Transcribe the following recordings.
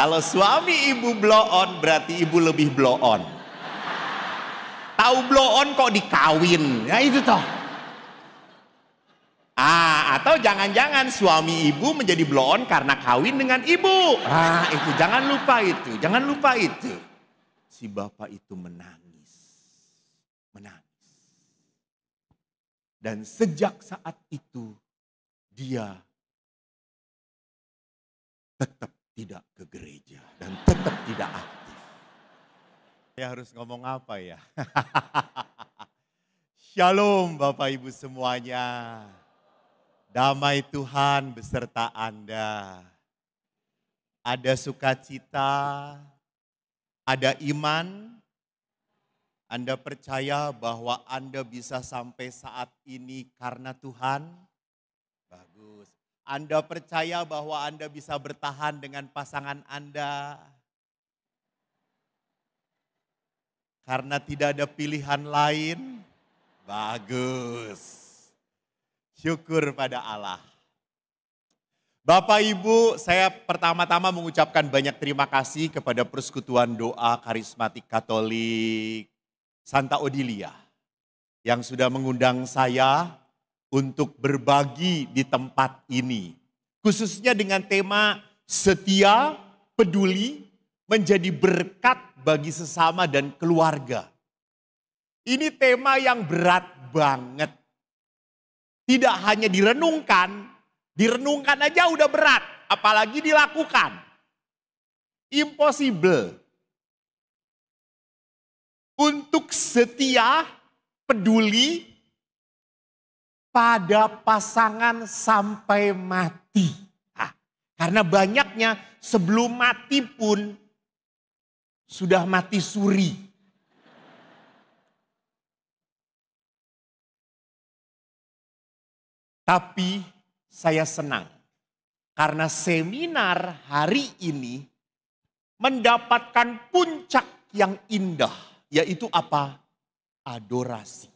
Kalau suami ibu blow on berarti ibu lebih blow on. Tahu blow on kok dikawin, ya itu toh. Atau jangan-jangan suami ibu menjadi blow on karena kawin dengan ibu. Itu jangan lupa itu, jangan lupa itu. Si bapak itu menangis. Dan sejak saat itu dia tetap tidak ke gereja dan tetap tidak aktif. Saya harus ngomong apa ya? Shalom Bapak Ibu semuanya. Damai Tuhan beserta Anda. Ada sukacita, ada iman. Anda percaya bahwa Anda bisa sampai saat ini karena Tuhan? Bagus. Anda percaya bahwa Anda bisa bertahan dengan pasangan Anda? Karena tidak ada pilihan lain? Bagus. Syukur pada Allah. Bapak Ibu, saya pertama-tama mengucapkan banyak terima kasih kepada Persekutuan Doa Karismatik Katolik Santa Odilia yang sudah mengundang saya untuk berbagi di tempat ini. Khususnya dengan tema setia, peduli, menjadi berkat bagi sesama dan keluarga. Ini tema yang berat banget. Tidak hanya direnungkan aja udah berat, apalagi dilakukan. Impossible. Untuk setia, peduli, pada pasangan sampai mati. Karena banyaknya sebelum mati pun sudah mati suri. Tapi saya senang karena seminar hari ini mendapatkan puncak yang indah, yaitu apa? Adorasi.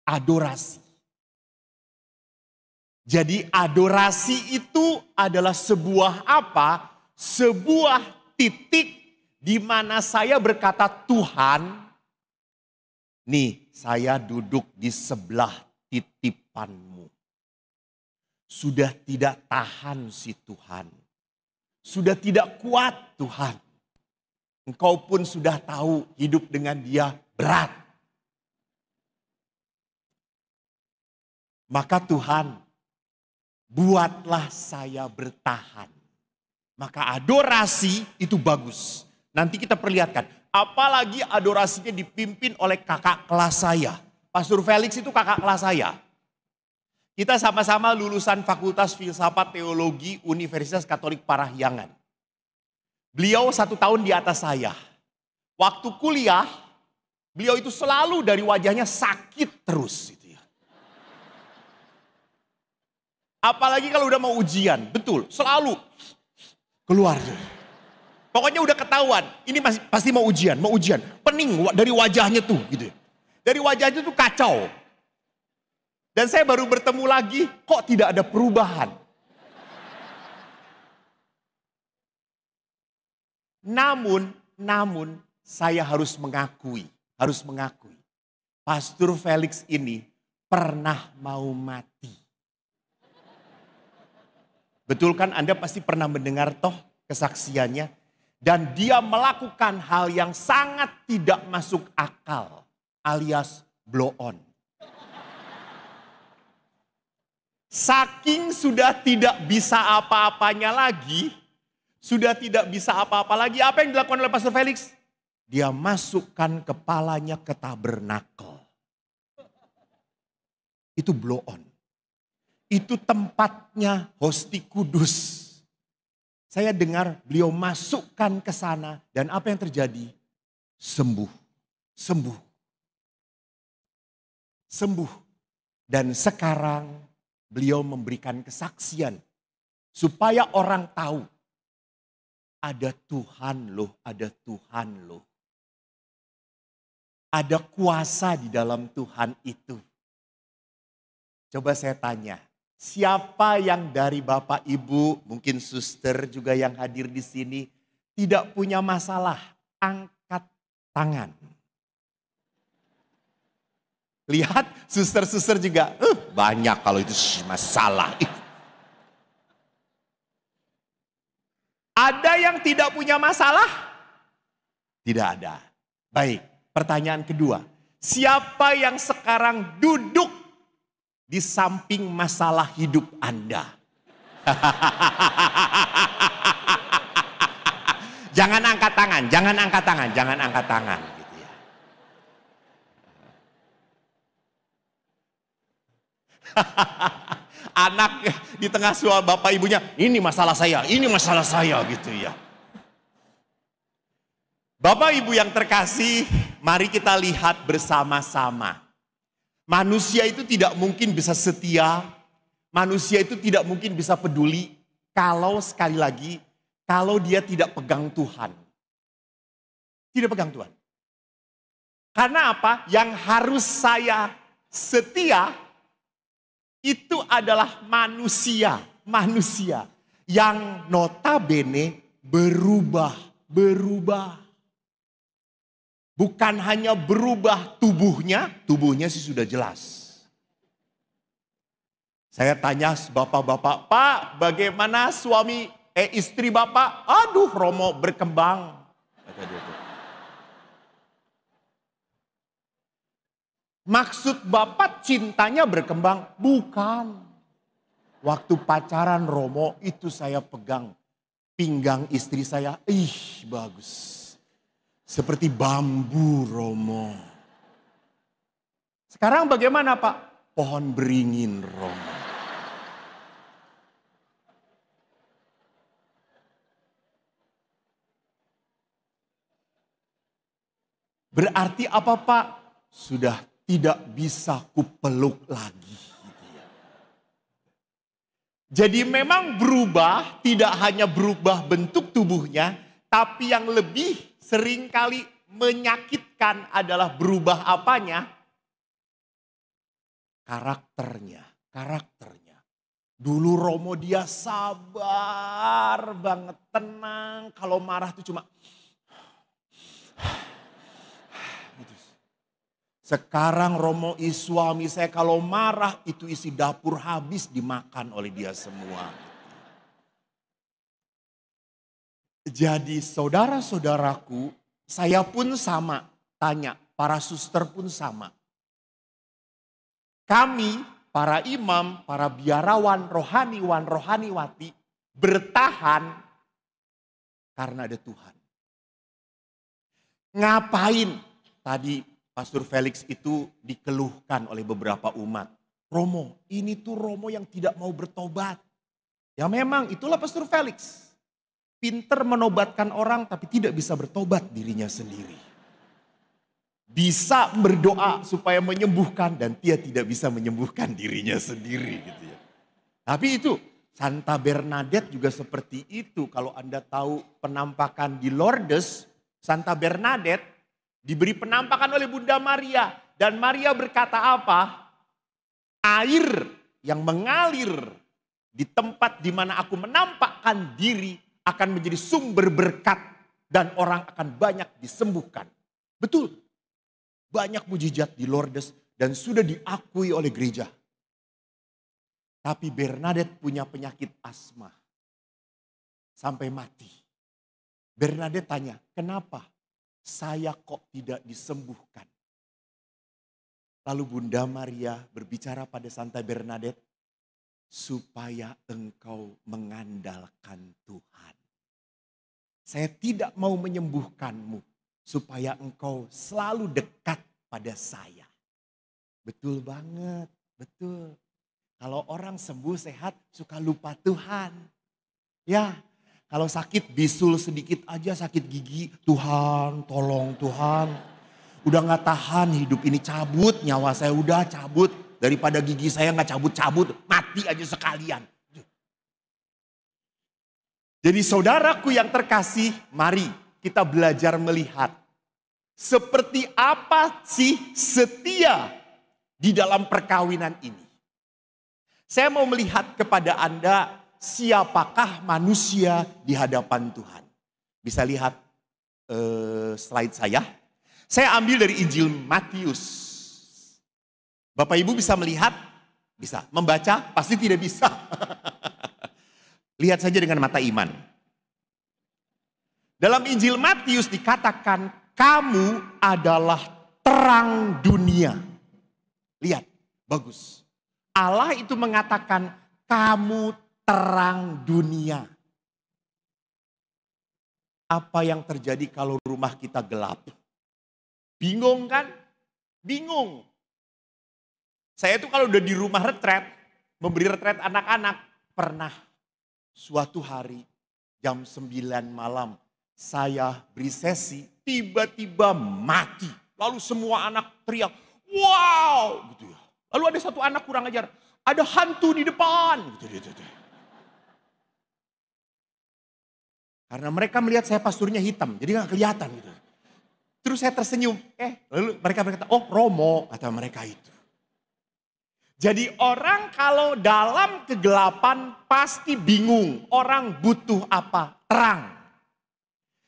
Adorasi. Jadi adorasi itu adalah sebuah apa? Sebuah titik di mana saya berkata, Tuhan, nih saya duduk di sebelah titipanmu. Sudah tidak tahan si Tuhan. Sudah tidak kuat Tuhan. Engkau pun sudah tahu hidup dengan dia berat. Maka Tuhan, buatlah saya bertahan. Maka adorasi itu bagus. Nanti kita perlihatkan. Apalagi adorasinya dipimpin oleh kakak kelas saya. Pastor Felix itu kakak kelas saya. Kita sama-sama lulusan Fakultas Filsafat Teologi Universitas Katolik Parahyangan. Beliau 1 tahun di atas saya. Waktu kuliah, beliau itu selalu dari wajahnya sakit terus. Apalagi kalau udah mau ujian, betul, selalu keluar. Pokoknya udah ketahuan, ini pasti mau ujian, pening dari wajahnya tuh gitu. Dari wajahnya tuh kacau. Dan saya baru bertemu lagi, kok tidak ada perubahan. Namun saya harus mengakui, Pastor Felix ini pernah mau mati. Betul kan, Anda pasti pernah mendengar toh kesaksiannya. Dan dia melakukan hal yang sangat tidak masuk akal, alias blow on. Saking sudah tidak bisa apa-apanya lagi, apa yang dilakukan oleh Pastor Felix? Dia masukkan kepalanya ke tabernakel. Itu blow on. Itu tempatnya Hosti Kudus. Saya dengar beliau masukkan ke sana dan apa yang terjadi? Sembuh. Dan sekarang beliau memberikan kesaksian supaya orang tahu ada Tuhan loh. Ada kuasa di dalam Tuhan itu. Coba saya tanya, siapa yang dari Bapak Ibu, mungkin suster juga yang hadir di sini, tidak punya masalah, angkat tangan. Lihat suster-suster juga, banyak kalau itu masalah. Ada yang tidak punya masalah? Tidak ada. Baik, pertanyaan kedua. Siapa yang sekarang duduk di samping masalah hidup Anda? Jangan angkat tangan, jangan angkat tangan, jangan angkat tangan. Gitu ya. Anak di tengah suara bapak ibunya, ini masalah saya gitu ya. Bapak ibu yang terkasih, mari kita lihat bersama-sama. Manusia itu tidak mungkin bisa setia, manusia itu tidak mungkin bisa peduli kalau sekali lagi, kalau dia tidak pegang Tuhan. Tidak pegang Tuhan. Karena apa? Yang harus saya setia itu adalah manusia. Manusia yang notabene berubah. Bukan hanya berubah tubuhnya sih sudah jelas. Saya tanya bapak-bapak, Pak bagaimana istri bapak? Aduh Romo berkembang. Kata dia tuh. Maksud bapak cintanya berkembang? Bukan. Waktu pacaran Romo itu saya pegang pinggang istri saya. Bagus. Seperti bambu Romo. Sekarang bagaimana Pak? Pohon beringin Romo. Berarti apa Pak? Sudah tidak bisa kupeluk lagi. Gitu ya. Jadi memang berubah, tidak hanya berubah bentuk tubuhnya, tapi yang lebih seringkali menyakitkan adalah berubah apanya? Karakternya. Dulu Romo dia sabar banget, tenang. Kalau marah tuh cuma gitu. Sekarang Romo suami saya kalau marah itu isi dapur habis dimakan oleh dia semua. Jadi saudara-saudaraku, saya pun sama, tanya, para suster pun sama. Kami, para imam, para biarawan, rohaniwan, rohaniwati, bertahan karena ada Tuhan. Ngapain? Tadi Pastor Felix itu dikeluhkan oleh beberapa umat. Romo, ini tuh Romo yang tidak mau bertobat. Ya memang itulah Pastor Felix. Pinter menobatkan orang tapi tidak bisa bertobat dirinya sendiri. Bisa berdoa supaya menyembuhkan dan dia tidak bisa menyembuhkan dirinya sendiri gitu ya. Tapi itu Santa Bernadette juga seperti itu. Kalau Anda tahu penampakan di Lourdes, Santa Bernadette diberi penampakan oleh Bunda Maria. Dan Maria berkata apa? Air yang mengalir di tempat di mana aku menampakkan diri akan menjadi sumber berkat dan orang akan banyak disembuhkan. Betul. Banyak mujizat di Lourdes dan sudah diakui oleh gereja. Tapi Bernadette punya penyakit asma. Sampai mati. Bernadette tanya, kenapa saya kok tidak disembuhkan? Lalu Bunda Maria berbicara pada Santa Bernadette, supaya engkau mengandalkan Tuhan. Saya tidak mau menyembuhkanmu supaya engkau selalu dekat pada saya. Betul banget, betul. Kalau orang sembuh sehat suka lupa Tuhan. Ya, kalau sakit bisul sedikit aja sakit gigi, Tuhan tolong Tuhan. Udah gak tahan hidup ini cabut, nyawa saya udah cabut. Daripada gigi saya gak cabut-cabut, mati aja sekalian. Jadi saudaraku yang terkasih, mari kita belajar melihat. Seperti apa sih setia di dalam perkawinan ini. Saya mau melihat kepada Anda, siapakah manusia di hadapan Tuhan. Bisa lihat slide saya. Saya ambil dari Injil Matius. Bapak Ibu bisa melihat? Bisa. Membaca? Pasti tidak bisa. Lihat saja dengan mata iman. Dalam Injil Matius dikatakan, kamu adalah terang dunia. Lihat, bagus. Allah itu mengatakan, kamu terang dunia. Apa yang terjadi kalau rumah kita gelap? Bingung kan? Bingung. Saya tuh kalau udah di rumah retret, memberi retret anak-anak, pernah suatu hari jam 9 malam saya beri sesi, tiba-tiba mati. Lalu semua anak teriak, wow! Gitu ya. Lalu ada satu anak kurang ajar, ada hantu di depan. Gitu. Karena mereka melihat saya pasturnya hitam, jadi gak kelihatan gitu. Terus saya tersenyum, lalu mereka berkata, oh Romo, kata mereka itu. Jadi orang kalau dalam kegelapan pasti bingung. Orang butuh apa? Terang.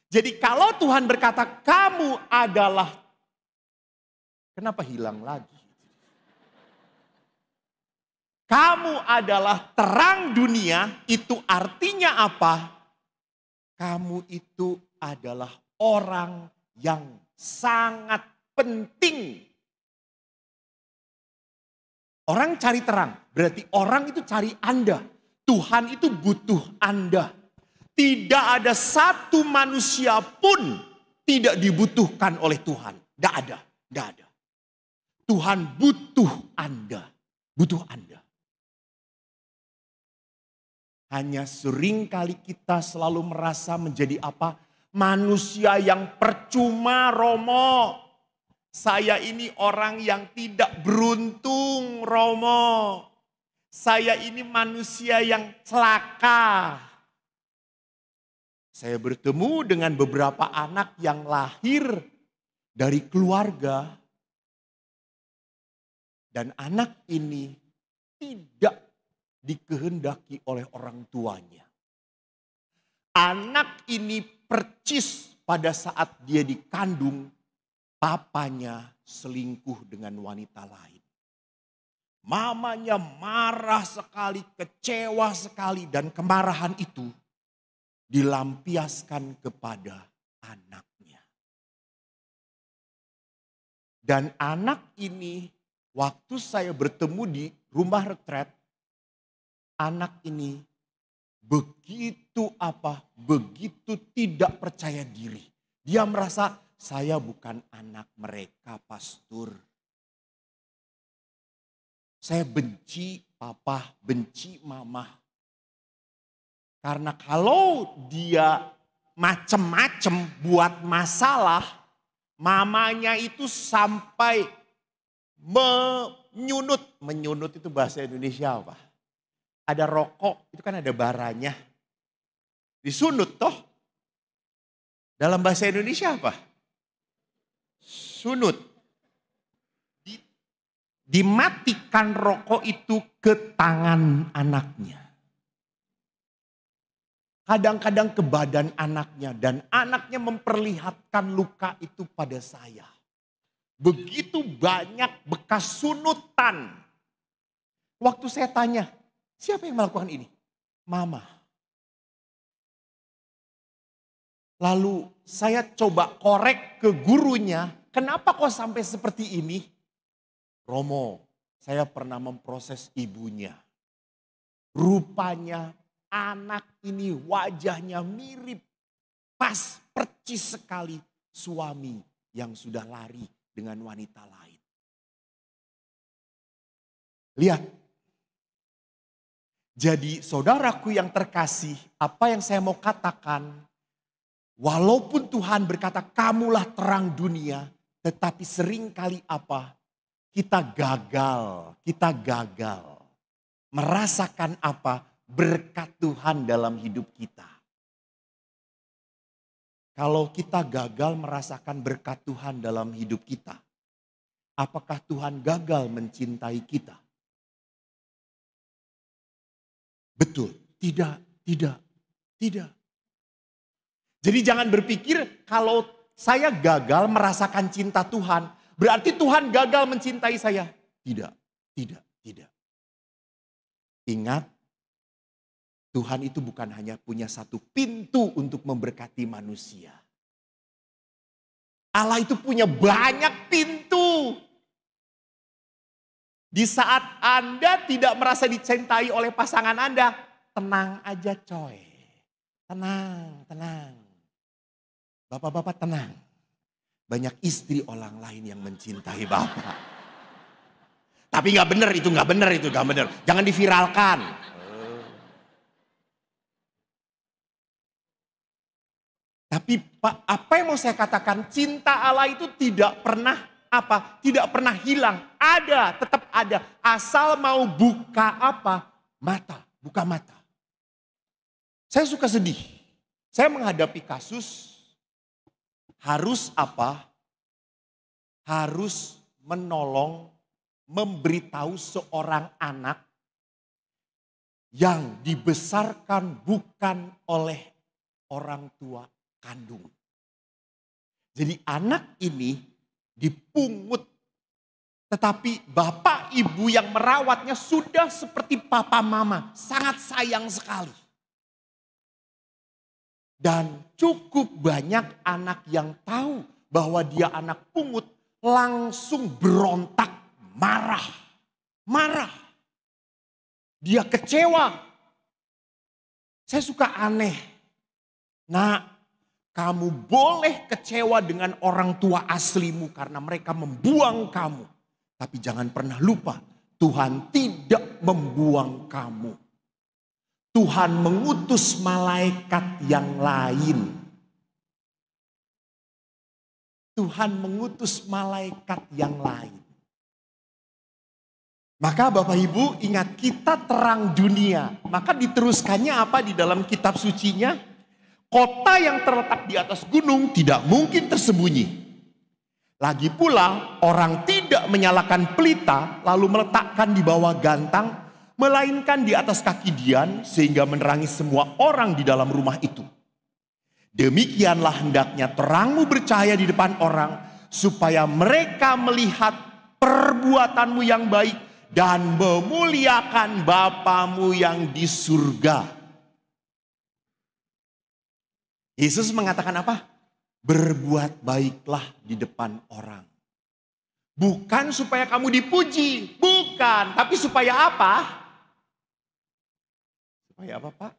Jadi kalau Tuhan berkata kamu adalah, kenapa hilang lagi? Kamu adalah terang dunia, itu artinya apa? Kamu itu adalah orang yang sangat penting. Orang cari terang, berarti orang itu cari Anda. Tuhan itu butuh Anda. Tidak ada satu manusia pun tidak dibutuhkan oleh Tuhan. Tidak ada. Tuhan butuh Anda. Butuh Anda. Hanya seringkali kita selalu merasa menjadi apa? Manusia yang percuma, Romo. Saya ini orang yang tidak beruntung, Romo. Saya ini manusia yang celaka. Saya bertemu dengan beberapa anak yang lahir dari keluarga. Dan anak ini tidak dikehendaki oleh orang tuanya. Anak ini percis pada saat dia dikandung, papanya selingkuh dengan wanita lain. Mamanya marah sekali, kecewa sekali, dan kemarahan itu dilampiaskan kepada anaknya. Dan anak ini, waktu saya bertemu di rumah retret, anak ini begitu tidak percaya diri. Dia merasa, saya bukan anak mereka, pastor. Saya benci papa, benci mama. Karena kalau dia macem-macem buat masalah, mamanya itu sampai menyunut. Menyunut itu bahasa Indonesia apa? Ada rokok, itu kan ada baranya. Disunut toh. Dalam bahasa Indonesia apa? Sunut. Dimatikan rokok itu ke tangan anaknya. Kadang-kadang ke badan anaknya. Dan anaknya memperlihatkan luka itu pada saya. Begitu banyak bekas sunutan. Waktu saya tanya, siapa yang melakukan ini? Mama. Lalu saya coba korek ke gurunya, kenapa kok sampai seperti ini? Romo, saya pernah memproses ibunya. Rupanya anak ini wajahnya mirip, pas percis sekali suami yang sudah lari dengan wanita lain. Lihat. Jadi saudaraku yang terkasih, apa yang saya mau katakan, walaupun Tuhan berkata kamulah terang dunia, tetapi seringkali apa? Kita gagal merasakan apa? Berkat Tuhan dalam hidup kita. Kalau kita gagal merasakan berkat Tuhan dalam hidup kita, apakah Tuhan gagal mencintai kita? Betul, tidak. Jadi jangan berpikir kalau saya gagal merasakan cinta Tuhan, berarti Tuhan gagal mencintai saya. Tidak, tidak, tidak. Ingat, Tuhan itu bukan hanya punya satu pintu untuk memberkati manusia. Allah itu punya banyak pintu. Di saat Anda tidak merasa dicintai oleh pasangan Anda, tenang aja coy. Tenang, tenang. Bapak-bapak tenang. Banyak istri orang lain yang mencintai Bapak. Tapi gak benar itu, gak benar itu, gak benar. Jangan diviralkan. Tapi apa yang mau saya katakan, cinta Allah itu tidak pernah apa? Tidak pernah hilang. Ada, tetap ada. Asal mau buka apa? Mata, buka mata. Saya suka sedih. Saya menghadapi kasus harus apa? Harus menolong, memberitahu seorang anak yang dibesarkan bukan oleh orang tua kandung. Jadi anak ini dipungut. Tetapi bapak ibu yang merawatnya sudah seperti papa mama. Sangat sayang sekali. Dan cukup banyak anak yang tahu bahwa dia anak pungut langsung berontak, marah. Marah. Dia kecewa. Saya suka aneh. Nah, kamu boleh kecewa dengan orang tua aslimu karena mereka membuang kamu. Tapi jangan pernah lupa, Tuhan tidak membuang kamu. Tuhan mengutus malaikat yang lain. Tuhan mengutus malaikat yang lain. Maka Bapak Ibu ingat, kita terang dunia. Maka diteruskannya apa di dalam kitab sucinya? Kota yang terletak di atas gunung tidak mungkin tersembunyi. Lagi pula orang tidak menyalakan pelita lalu meletakkan di bawah gantang, melainkan di atas kaki dian sehingga menerangi semua orang di dalam rumah itu. Demikianlah hendaknya terangmu bercahaya di depan orang, supaya mereka melihat perbuatanmu yang baik dan memuliakan Bapamu yang di surga. Yesus mengatakan apa? Berbuat baiklah di depan orang. Bukan supaya kamu dipuji, bukan. Tapi supaya apa? Supaya apa, Pak?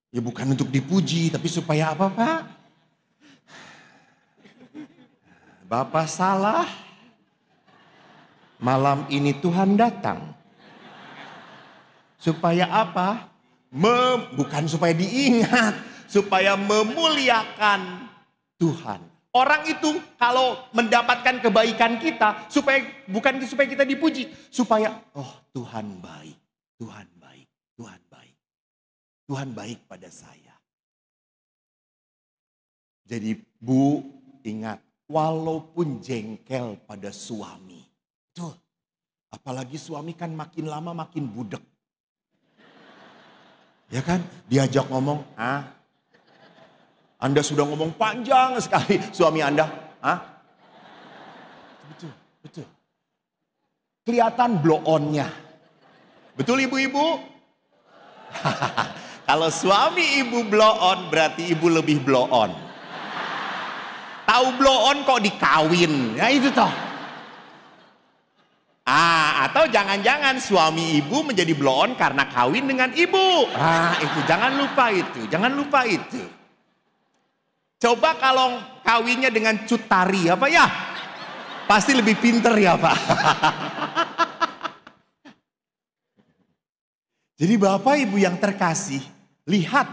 Ya bukan untuk dipuji, tapi supaya apa, Pak? Bapak salah. Malam ini Tuhan datang. Supaya apa? Bukan supaya diingat, supaya memuliakan Tuhan. Orang itu kalau mendapatkan kebaikan kita, bukan supaya kita dipuji, supaya oh Tuhan baik, Tuhan baik, Tuhan baik. Tuhan baik pada saya. Jadi Bu, ingat, walaupun jengkel pada suami, tuh, apalagi suami kan makin lama makin budek. Ya kan, diajak ngomong, Anda sudah ngomong panjang sekali suami Anda, Betul, betul. Kelihatan blow on-nya. Betul ibu-ibu? Kalau suami ibu blow on, berarti ibu lebih blow on. Tahu blow on kok dikawin, ya itu toh. Atau jangan-jangan suami ibu menjadi blow on karena kawin dengan ibu. Itu jangan lupa itu, jangan lupa itu. Coba kalau kawinnya dengan Cutari, apa ya? Pasti lebih pinter ya Pak. Jadi Bapak Ibu yang terkasih, lihat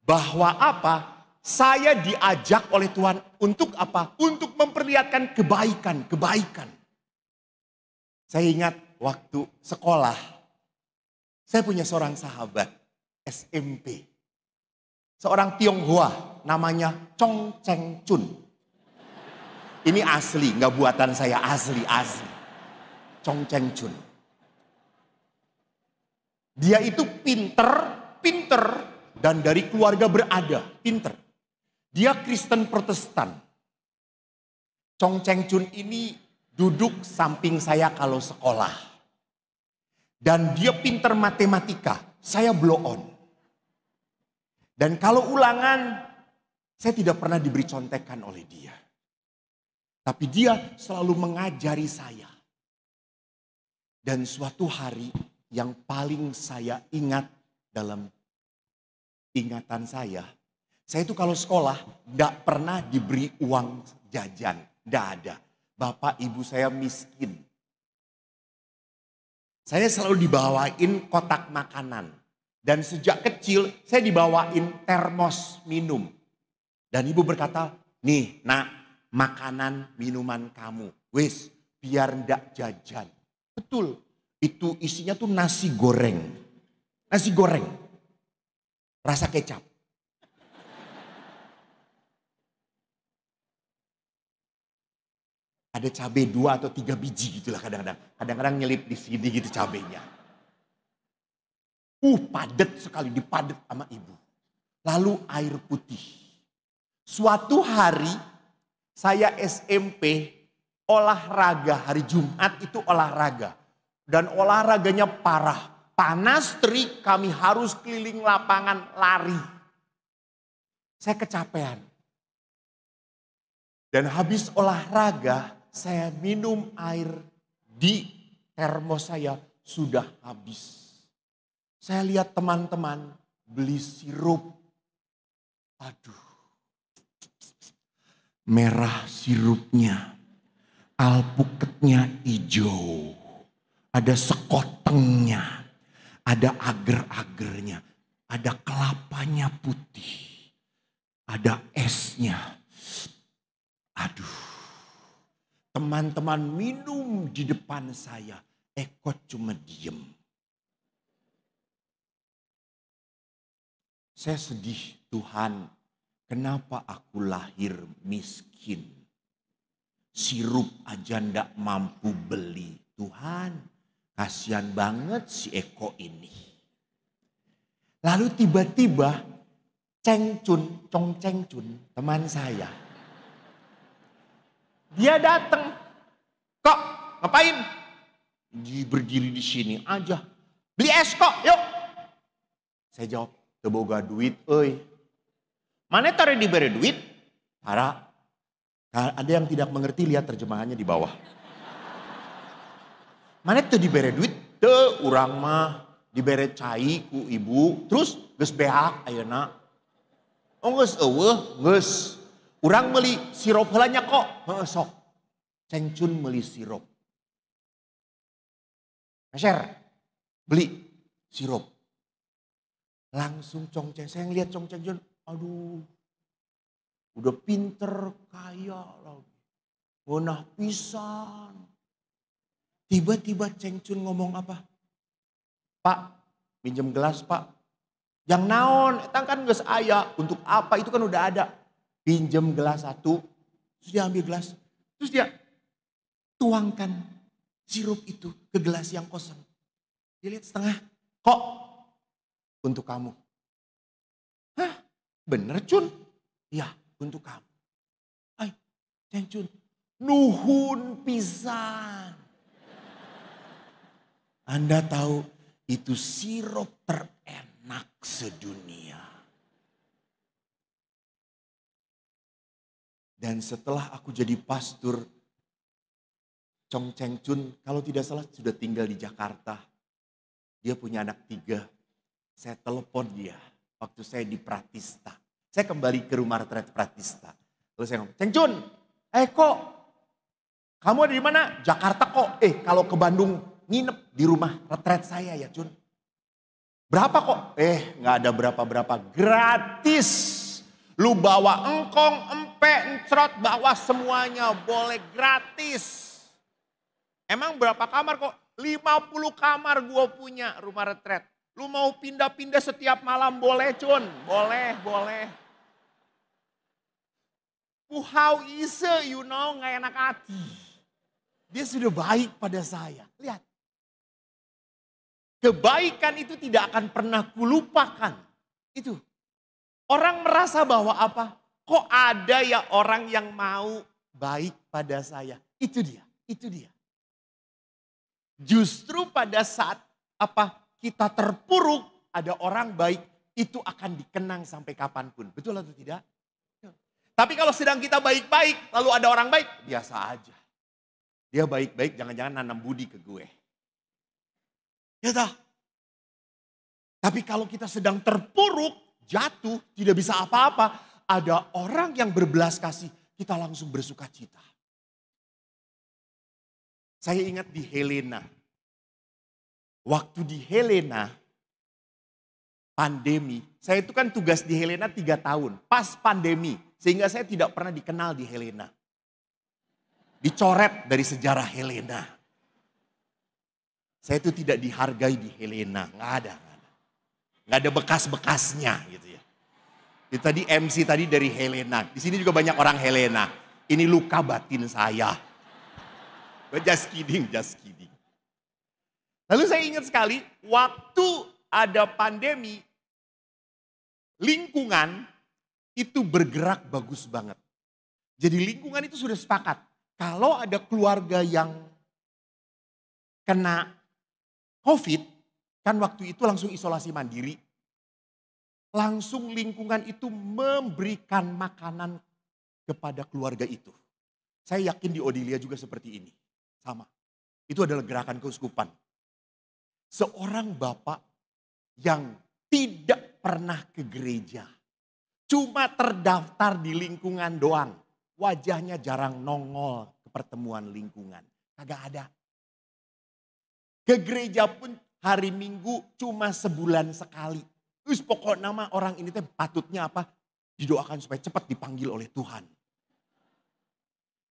bahwa apa? Saya diajak oleh Tuhan untuk apa? Untuk memperlihatkan kebaikan. Saya ingat waktu sekolah, saya punya seorang sahabat SMP. Seorang Tionghoa namanya Chong Cheng Chun. Ini asli, nggak buatan saya, asli. Chong Cheng Chun. Dia itu pinter, Dan dari keluarga berada, pinter. Dia Kristen Protestan. Chong Cheng Chun ini duduk samping saya kalau sekolah. Dan dia pinter matematika, saya blow on. Dan kalau ulangan, saya tidak pernah diberi contekan oleh dia. Tapi dia selalu mengajari saya. Dan suatu hari yang paling saya ingat dalam ingatan saya itu kalau sekolah tidak pernah diberi uang jajan. Tidak ada. Bapak ibu saya miskin. Saya selalu dibawain kotak makanan. Dan sejak kecil saya dibawain termos minum. Dan ibu berkata, nih nak, makanan minuman kamu. Wis, biar ndak jajan. Betul, itu isinya tuh nasi goreng. Nasi goreng. Rasa kecap. Ada cabai 2 atau 3 biji gitulah kadang-kadang. Kadang-kadang nyelip di sini gitu cabainya. Padat sekali, dipadat sama ibu. Lalu air putih. Suatu hari saya SMP olahraga, hari Jumat itu olahraga. Dan olahraganya parah. Panas terik, kami harus keliling lapangan lari. Saya kecapean. Dan habis olahraga, saya minum air di termos saya sudah habis. Saya lihat teman-teman beli sirup. Aduh. Merah sirupnya. Alpukatnya hijau. Ada sekotengnya. Ada agar-agarnya. Ada kelapanya putih. Ada esnya. Aduh. Teman-teman minum di depan saya. Eko cuma diem. Saya sedih, Tuhan. Kenapa aku lahir miskin? Sirup aja ndak mampu beli. Tuhan, kasihan banget si Eko ini. Lalu tiba-tiba Chong Cheng Chun, teman saya. Dia datang. Kok, ngapain? Berdiri di sini aja. Beli es kok, yuk. Saya jawab, teboga duit, oi. Mana taruh diberi duit? Tara. Ada yang tidak mengerti, lihat terjemahannya di bawah. Mana tuh diberi duit? Tuh, urang mah diberi cai ku ibu. Terus, geus behak ayeuna. Oh geus eueuh, geus. Urang meuli sirup heulanya kok. Heeh sok. Cheng Chun meuli sirup. Meser, beli sirup. Langsung Chong Cheng, saya ngeliat Chong Cheng Chun, aduh. Udah pinter, kaya lagi. Ngeunah pisan. Tiba-tiba Cheng Chun ngomong apa? Pak, minjem gelas pak. Yang naon, etang kan geus aya. Untuk apa, itu kan udah ada. Pinjem gelas satu, terus dia ambil gelas. Terus dia tuangkan sirup itu ke gelas yang kosong. Dia lihat setengah, kok untuk kamu. Hah, bener Cun? Ya, untuk kamu. Ay, Cheng Chun, nuhun pisan. Anda tahu itu sirup terenak sedunia. Dan setelah aku jadi pastor, Chong Cheng Chun kalau tidak salah sudah tinggal di Jakarta. Dia punya anak 3. Saya telepon dia waktu saya di Pratista. Saya kembali ke rumah retret Pratista. Lalu saya ngomong, Cheng Chun, kok kamu ada di mana? Jakarta kok. Kalau ke Bandung nginep di rumah retret saya ya Chun. Berapa kok? Nggak ada berapa-berapa, gratis. Lu bawa engkong, empe, encrot, bawa semuanya boleh gratis. Emang berapa kamar kok? 50 kamar gua punya rumah retret. Lu mau pindah-pindah setiap malam boleh Cun? Boleh, boleh. How easy you know, gak enak hati. Dia sudah baik pada saya. Lihat. Kebaikan itu tidak akan pernah kulupakan. Itu Orang merasa bahwa apa? Kok ada ya orang yang mau baik pada saya? Itu dia, itu dia. Justru pada saat kita terpuruk, ada orang baik, itu akan dikenang sampai kapanpun. Betul atau tidak? Tapi kalau sedang kita baik-baik, lalu ada orang baik, biasa aja. Dia baik-baik, jangan-jangan nanam budi ke gue. Ya toh? Tapi kalau kita sedang terpuruk, jatuh, tidak bisa apa-apa, ada orang yang berbelas kasih, kita langsung bersuka cita. Saya ingat di Helena. Waktu di Helena, pandemi. Saya itu kan tugas di Helena 3 tahun. Pas pandemi. Sehingga saya tidak pernah dikenal di Helena. Dicoret dari sejarah Helena. Saya itu tidak dihargai di Helena. Nggak ada. Nggak ada bekas-bekasnya gitu ya. Itu tadi MC tadi dari Helena. Di sini juga banyak orang Helena. Ini luka batin saya. Just kidding, just kidding. Lalu saya ingat sekali, waktu ada pandemi, lingkungan itu bergerak bagus banget. Jadi lingkungan itu sudah sepakat. Kalau ada keluarga yang kena COVID, kan waktu itu langsung isolasi mandiri. Langsung lingkungan itu memberikan makanan kepada keluarga itu. Saya yakin di Odilia juga seperti ini. Sama. Itu adalah gerakan keuskupan. Seorang bapak yang tidak pernah ke gereja. Cuma terdaftar di lingkungan doang. Wajahnya jarang nongol ke pertemuan lingkungan. Kagak ada. Ke gereja pun hari Minggu cuma sebulan sekali. Terus pokok nama orang ini patutnya apa? Didoakan supaya cepat dipanggil oleh Tuhan.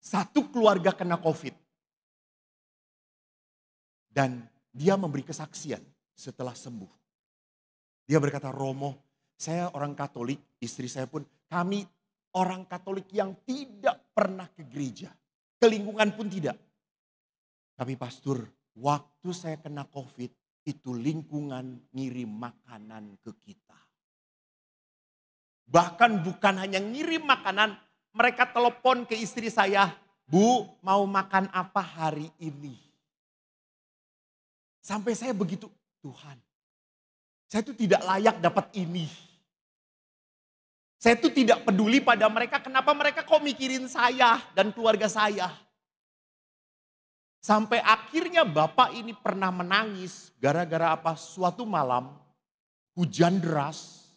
Satu keluarga kena COVID. Dan dia memberi kesaksian setelah sembuh. Dia berkata, Romo, saya orang Katolik, istri saya pun, kami orang Katolik yang tidak pernah ke gereja. Ke lingkungan pun tidak. Tapi pastor, waktu saya kena COVID, itu lingkungan ngirim makanan ke kita. Bahkan bukan hanya ngirim makanan, mereka telepon ke istri saya, Bu, mau makan apa hari ini? Sampai saya begitu, Tuhan, saya itu tidak layak dapat ini. Saya itu tidak peduli pada mereka, kenapa mereka kok mikirin saya dan keluarga saya. Sampai akhirnya bapak ini pernah menangis gara-gara apa? Suatu malam hujan deras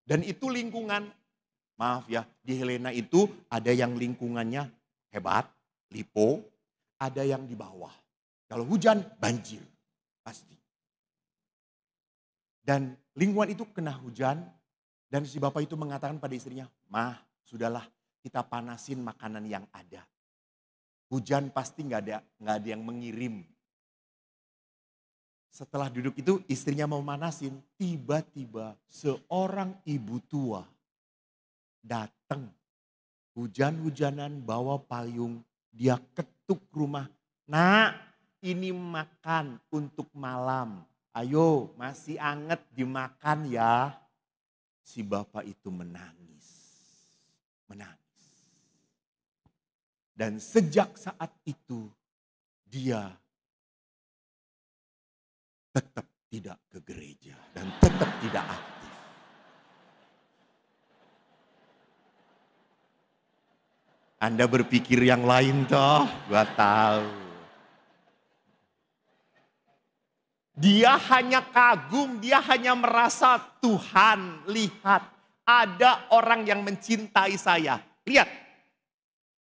dan itu lingkungan, maaf ya, di Helena itu ada yang lingkungannya hebat, lipo, ada yang di bawah. Kalau hujan banjir. Pasti. Dan lingkungan itu kena hujan dan si bapak itu mengatakan pada istrinya, Mah, sudahlah kita panasin makanan yang ada. Hujan pasti nggak ada yang mengirim. Setelah duduk itu istrinya mau manasin, tiba-tiba seorang ibu tua datang. Hujan-hujanan bawa payung, dia ketuk rumah. Nak, ini makan untuk malam. Ayo masih anget dimakan ya. Si bapak itu menangis. Menangis. Dan sejak saat itu dia tetap tidak ke gereja. Dan tetap tidak aktif. Anda berpikir yang lain toh? Gua tahu. Dia hanya kagum, dia hanya merasa Tuhan lihat ada orang yang mencintai saya. Lihat,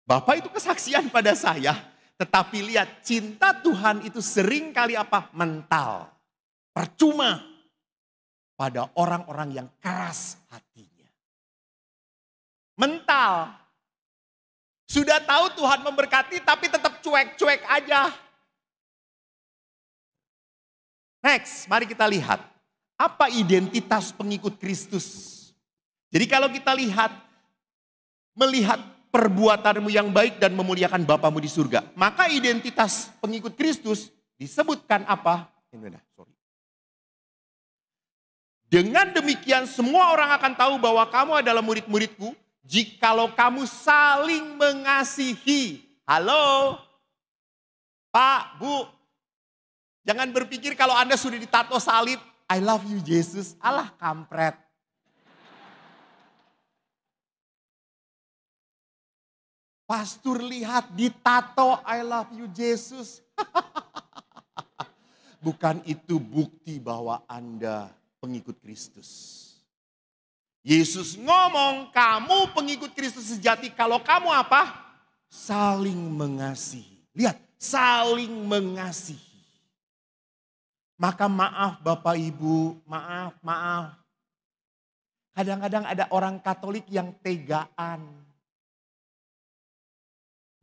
Bapak itu kesaksian pada saya. Tetapi lihat cinta Tuhan itu sering kali apa? Mental. Percuma pada orang-orang yang keras hatinya. Mental. Sudah tahu Tuhan memberkati tapi tetap cuek-cuek aja. Next, mari kita lihat. Apa identitas pengikut Kristus? Jadi kalau kita melihat perbuatanmu yang baik dan memuliakan Bapamu di surga. Maka identitas pengikut Kristus disebutkan apa? Dengan demikian semua orang akan tahu bahwa kamu adalah murid-muridku jikalau kamu saling mengasihi. Halo, Pak, Bu. Jangan berpikir kalau Anda sudah ditato salib, I love you Yesus. Alah kampret. Pastor lihat ditato I love you Yesus. Bukan itu bukti bahwa Anda pengikut Kristus. Yesus ngomong kamu pengikut Kristus sejati kalau kamu apa? Saling mengasihi. Lihat, saling mengasihi. Maka maaf Bapak Ibu, maaf. Kadang-kadang ada orang Katolik yang tegaan.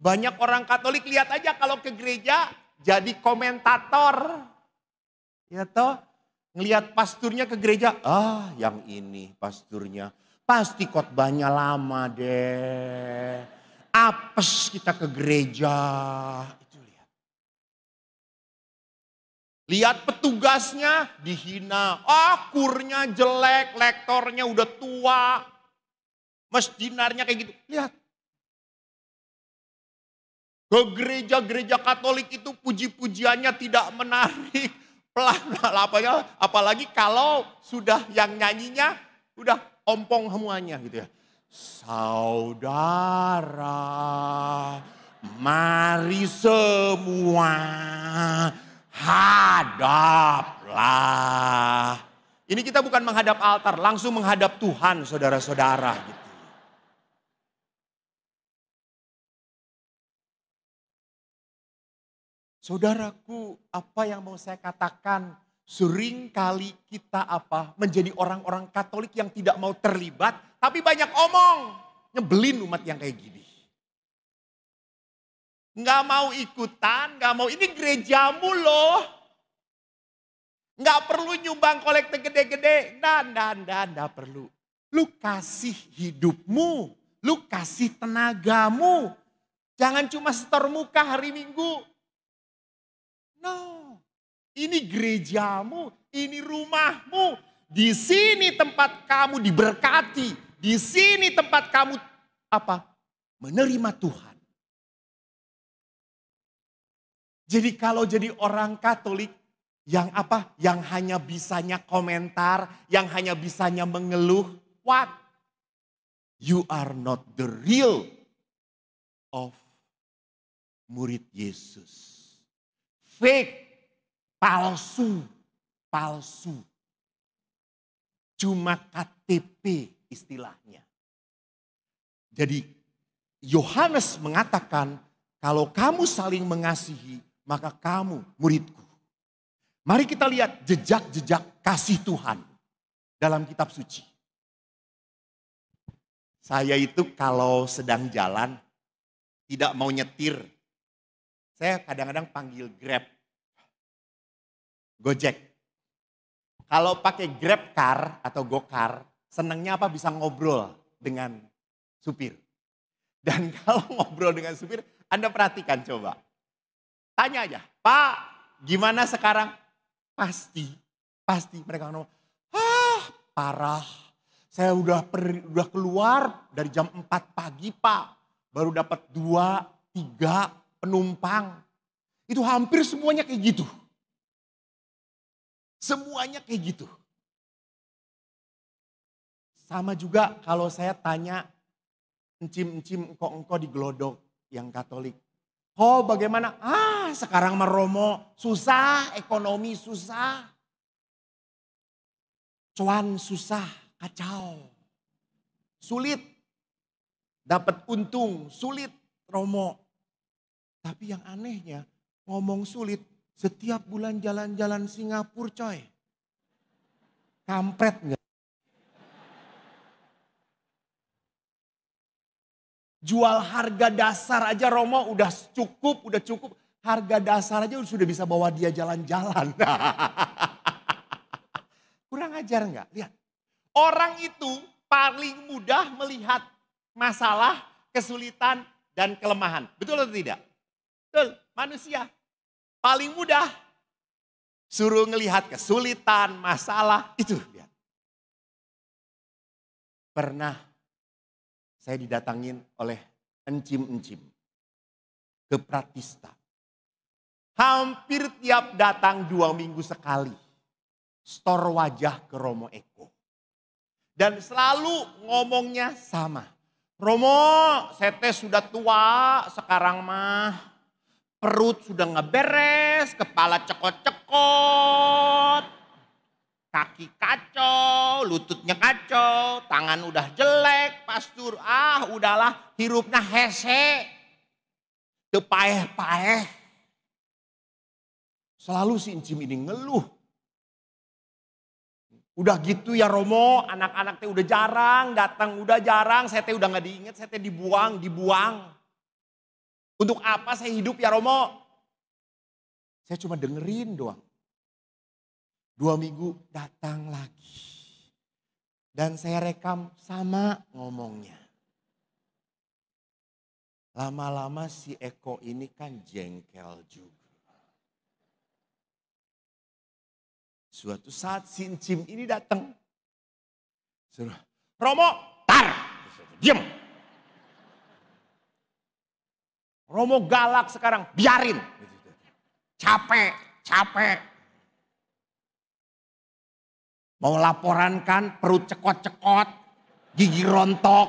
Banyak orang Katolik lihat aja kalau ke gereja jadi komentator. Ya toh, ngelihat pasturnya ke gereja, yang ini pasturnya pasti khotbahnya lama deh. Apes kita ke gereja. Itu lihat. Lihat petugasnya dihina, kurnya jelek, lektornya udah tua. Masjinarnya kayak gitu. Lihat. Ke gereja-gereja Katolik itu puji-pujiannya tidak menarik. Pelan, apalagi kalau sudah yang nyanyinya udah ompong semuanya gitu ya. Saudara, mari semua hadaplah. Ini kita bukan menghadap altar, langsung menghadap Tuhan saudara-saudara gitu. Saudaraku, apa yang mau saya katakan? Sering kali kita menjadi orang-orang Katolik yang tidak mau terlibat, tapi banyak omong. Nyebelin umat yang kayak gini. Nggak mau ikutan, nggak mau, ini gerejamu loh. Nggak perlu nyumbang kolekte gede-gede, nggak perlu. Lu kasih hidupmu, lu kasih tenagamu. Jangan cuma setor muka hari Minggu. No, ini gerejamu, ini rumahmu. Di sini tempat kamu diberkati. Di sini tempat kamu menerima Tuhan. Jadi kalau jadi orang Katolik yang yang hanya bisanya komentar, yang hanya bisanya mengeluh, what? You are not the real of murid Yesus. Fake, palsu. Cuma KTP istilahnya. Jadi Yohanes mengatakan kalau kamu saling mengasihi maka kamu muridku. Mari kita lihat jejak-jejak kasih Tuhan dalam kitab suci. Saya itu kalau sedang jalan tidak mau nyetir. Saya kadang-kadang panggil Grab, Gojek. Kalau pakai Grab car atau Gokar, senangnya bisa ngobrol dengan supir. Dan kalau ngobrol dengan supir, Anda perhatikan coba. Tanya aja, Pak gimana sekarang? Pasti mereka ngomong, parah. Saya udah keluar dari jam 4 pagi Pak. Baru dapat 2-3 penumpang. Itu hampir semuanya kayak gitu. Semuanya kayak gitu. Sama juga kalau saya tanya encim-encim engkau di Glodok yang Katolik. Oh bagaimana? Sekarang meromo susah, ekonomi susah. Cuan susah, kacau. Sulit. Dapat untung, sulit romo. Tapi yang anehnya, ngomong sulit, setiap bulan jalan-jalan Singapura coy. Kampret enggak? Jual harga dasar aja Romo udah cukup. Harga dasar aja sudah bisa bawa dia jalan-jalan. Kurang ajar enggak? Lihat. Orang itu paling mudah melihat masalah, kesulitan, dan kelemahan. Betul atau tidak? Betul, manusia paling mudah suruh ngelihat kesulitan, masalah, itu lihat. Pernah saya didatangin oleh encim-encim ke Pratista. Hampir tiap datang 2 minggu sekali. Store wajah ke Romo Eko. Dan selalu ngomongnya sama. Romo, saya teh sudah tua sekarang mah. Perut sudah nggak beres, kepala cekot-cekot. Kaki kacau, lututnya kacau, tangan udah jelek, pastur. Udahlah, hirupna hese. Teu paeh-paeh. Selalu si encim ini ngeluh. Udah gitu ya Romo, anak-anak teh udah jarang datang, udah jarang. Saya teh udah nggak diinget, saya teh dibuang. Untuk apa saya hidup ya Romo? Saya cuma dengerin doang. 2 minggu datang lagi. Dan saya rekam sama ngomongnya. Lama-lama si Eko ini kan jengkel juga. Suatu saat si encim ini datang. Suruh, Romo, tar. Diam. Romo galak sekarang, biarin. Capek. Mau laporan kan perut cekot-cekot, gigi rontok.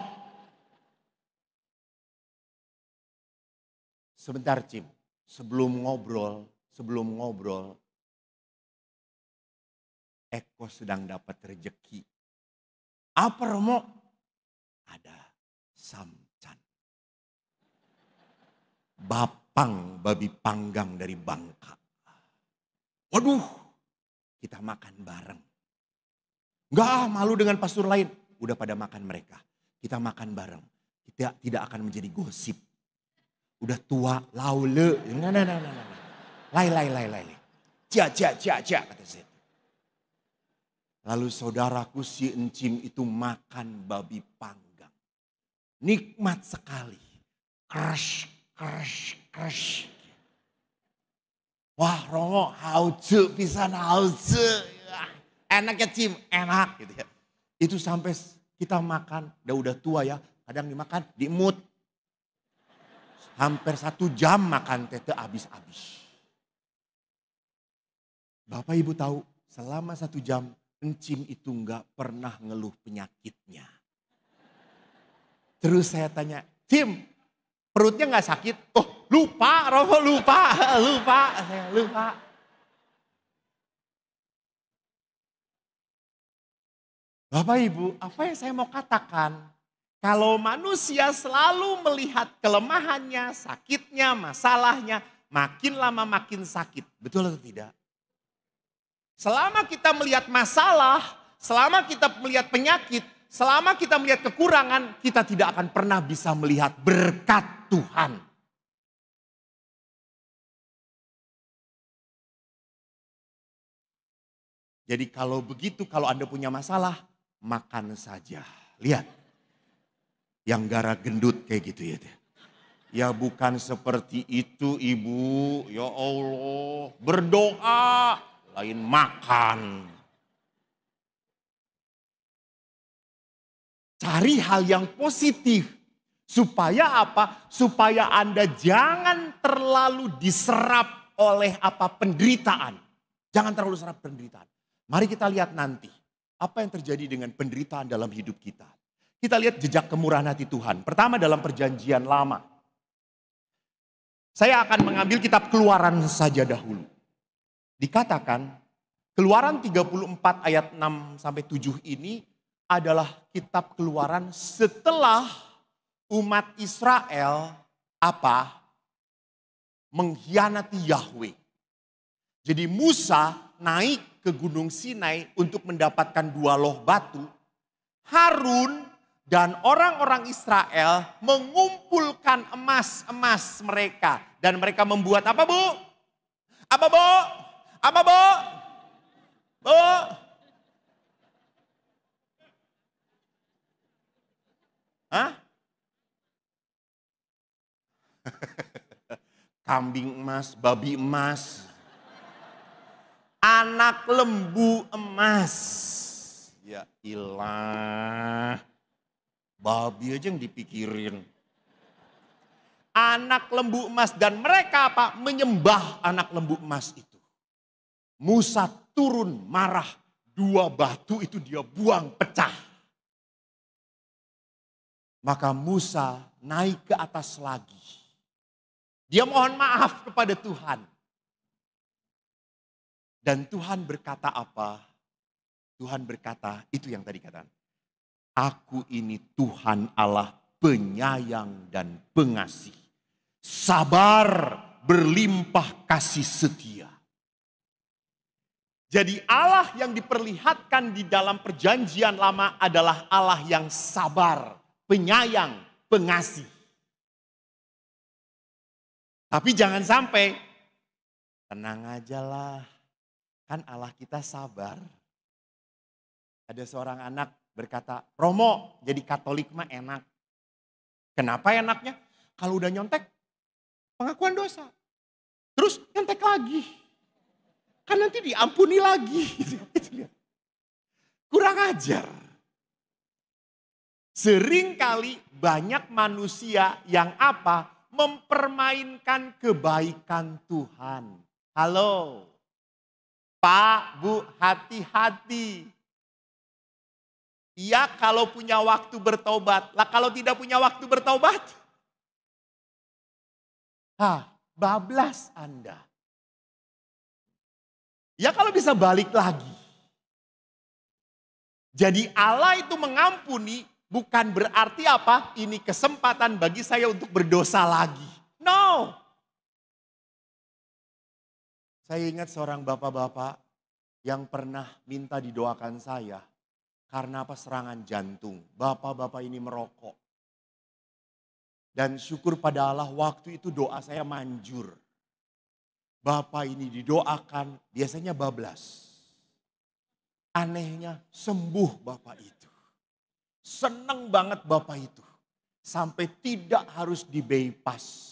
Sebentar Cim, sebelum ngobrol, Eko sedang dapat rezeki. Apa Romo? Ada samcan. Bapang babi panggang dari Bangka. Waduh, kita makan bareng. Enggak, malu dengan pastor lain. Udah pada makan mereka. Kita makan bareng. Kita tidak akan menjadi gosip. Udah tua, laule. Nah. Lai. Cia, kata saya. Lalu saudaraku si encim itu makan babi panggang. Nikmat sekali. Crush. Wah Romo, hauce pisan hauce. Enak ya Cim, enak gitu ya. Itu sampai kita makan, udah tua ya, kadang dimakan, diemut. Hampir 1 jam makan tete habis-habis. Bapak Ibu tahu, selama 1 jam encim itu enggak pernah ngeluh penyakitnya. Terus saya tanya, Cim, perutnya enggak sakit? Oh lupa, Romo lupa. Bapak Ibu, apa yang saya mau katakan? Kalau manusia selalu melihat kelemahannya, sakitnya, masalahnya, makin lama makin sakit. Betul atau tidak? Selama kita melihat masalah, selama kita melihat penyakit, selama kita melihat kekurangan, kita tidak akan pernah bisa melihat berkat Tuhan. Jadi kalau begitu, kalau Anda punya masalah, makan saja. Lihat, yang gara gendut kayak gitu ya. Ya bukan seperti itu Ibu, ya Allah. Berdoa, lain makan. Cari hal yang positif. Supaya apa? Supaya Anda jangan terlalu diserap oleh penderitaan. Jangan terlalu serap penderitaan. Mari kita lihat nanti. Apa yang terjadi dengan penderitaan dalam hidup kita. Kita lihat jejak kemurahan hati Tuhan. Pertama dalam perjanjian lama. Saya akan mengambil kitab Keluaran saja dahulu. Dikatakan Keluaran 34 ayat 6-7 ini adalah kitab Keluaran setelah umat Israel mengkhianati Yahweh. Jadi Musa naik ke Gunung Sinai untuk mendapatkan 2 loh batu. Harun dan orang-orang Israel mengumpulkan emas-emas mereka. Dan mereka membuat apa Bu? Apa Bu? Bu? Hah? Kambing emas, babi emas. Anak lembu emas. Ya ilah. Babi aja yang dipikirin. Anak lembu emas dan mereka apa? Menyembah anak lembu emas itu. Musa turun marah. 2 batu itu dia buang pecah. Maka Musa naik ke atas lagi. Dia mohon maaf kepada Tuhan. Dan Tuhan berkata apa? Tuhan berkata, itu yang tadi katakan. Aku ini Tuhan Allah penyayang dan pengasih. Sabar, berlimpah kasih setia. Jadi Allah yang diperlihatkan di dalam perjanjian lama adalah Allah yang sabar, penyayang, pengasih. Tapi jangan sampai, tenang aja lah, kan Allah kita sabar. Ada seorang anak berkata, Romo jadi Katolik mah enak. Kenapa enaknya? Kalau udah nyontek, pengakuan dosa. Terus nyontek lagi. Kan nanti diampuni lagi. Kurang ajar. Seringkali banyak manusia yang apa? Mempermainkan kebaikan Tuhan. Halo. Pak, Bu, hati-hati. Iya kalau punya waktu bertobat. Lah kalau tidak punya waktu bertobat. Bablas Anda. Ya kalau bisa balik lagi. Jadi Allah itu mengampuni bukan berarti apa? Ini kesempatan bagi saya untuk berdosa lagi. No. Saya ingat seorang bapak-bapak yang pernah minta didoakan saya. Karena apa? Serangan jantung. Bapak-bapak ini merokok. Dan syukur pada Allah waktu itu doa saya manjur. Bapak ini didoakan, biasanya bablas. Anehnya sembuh bapak itu. Seneng banget bapak itu. Sampai tidak harus di bypass.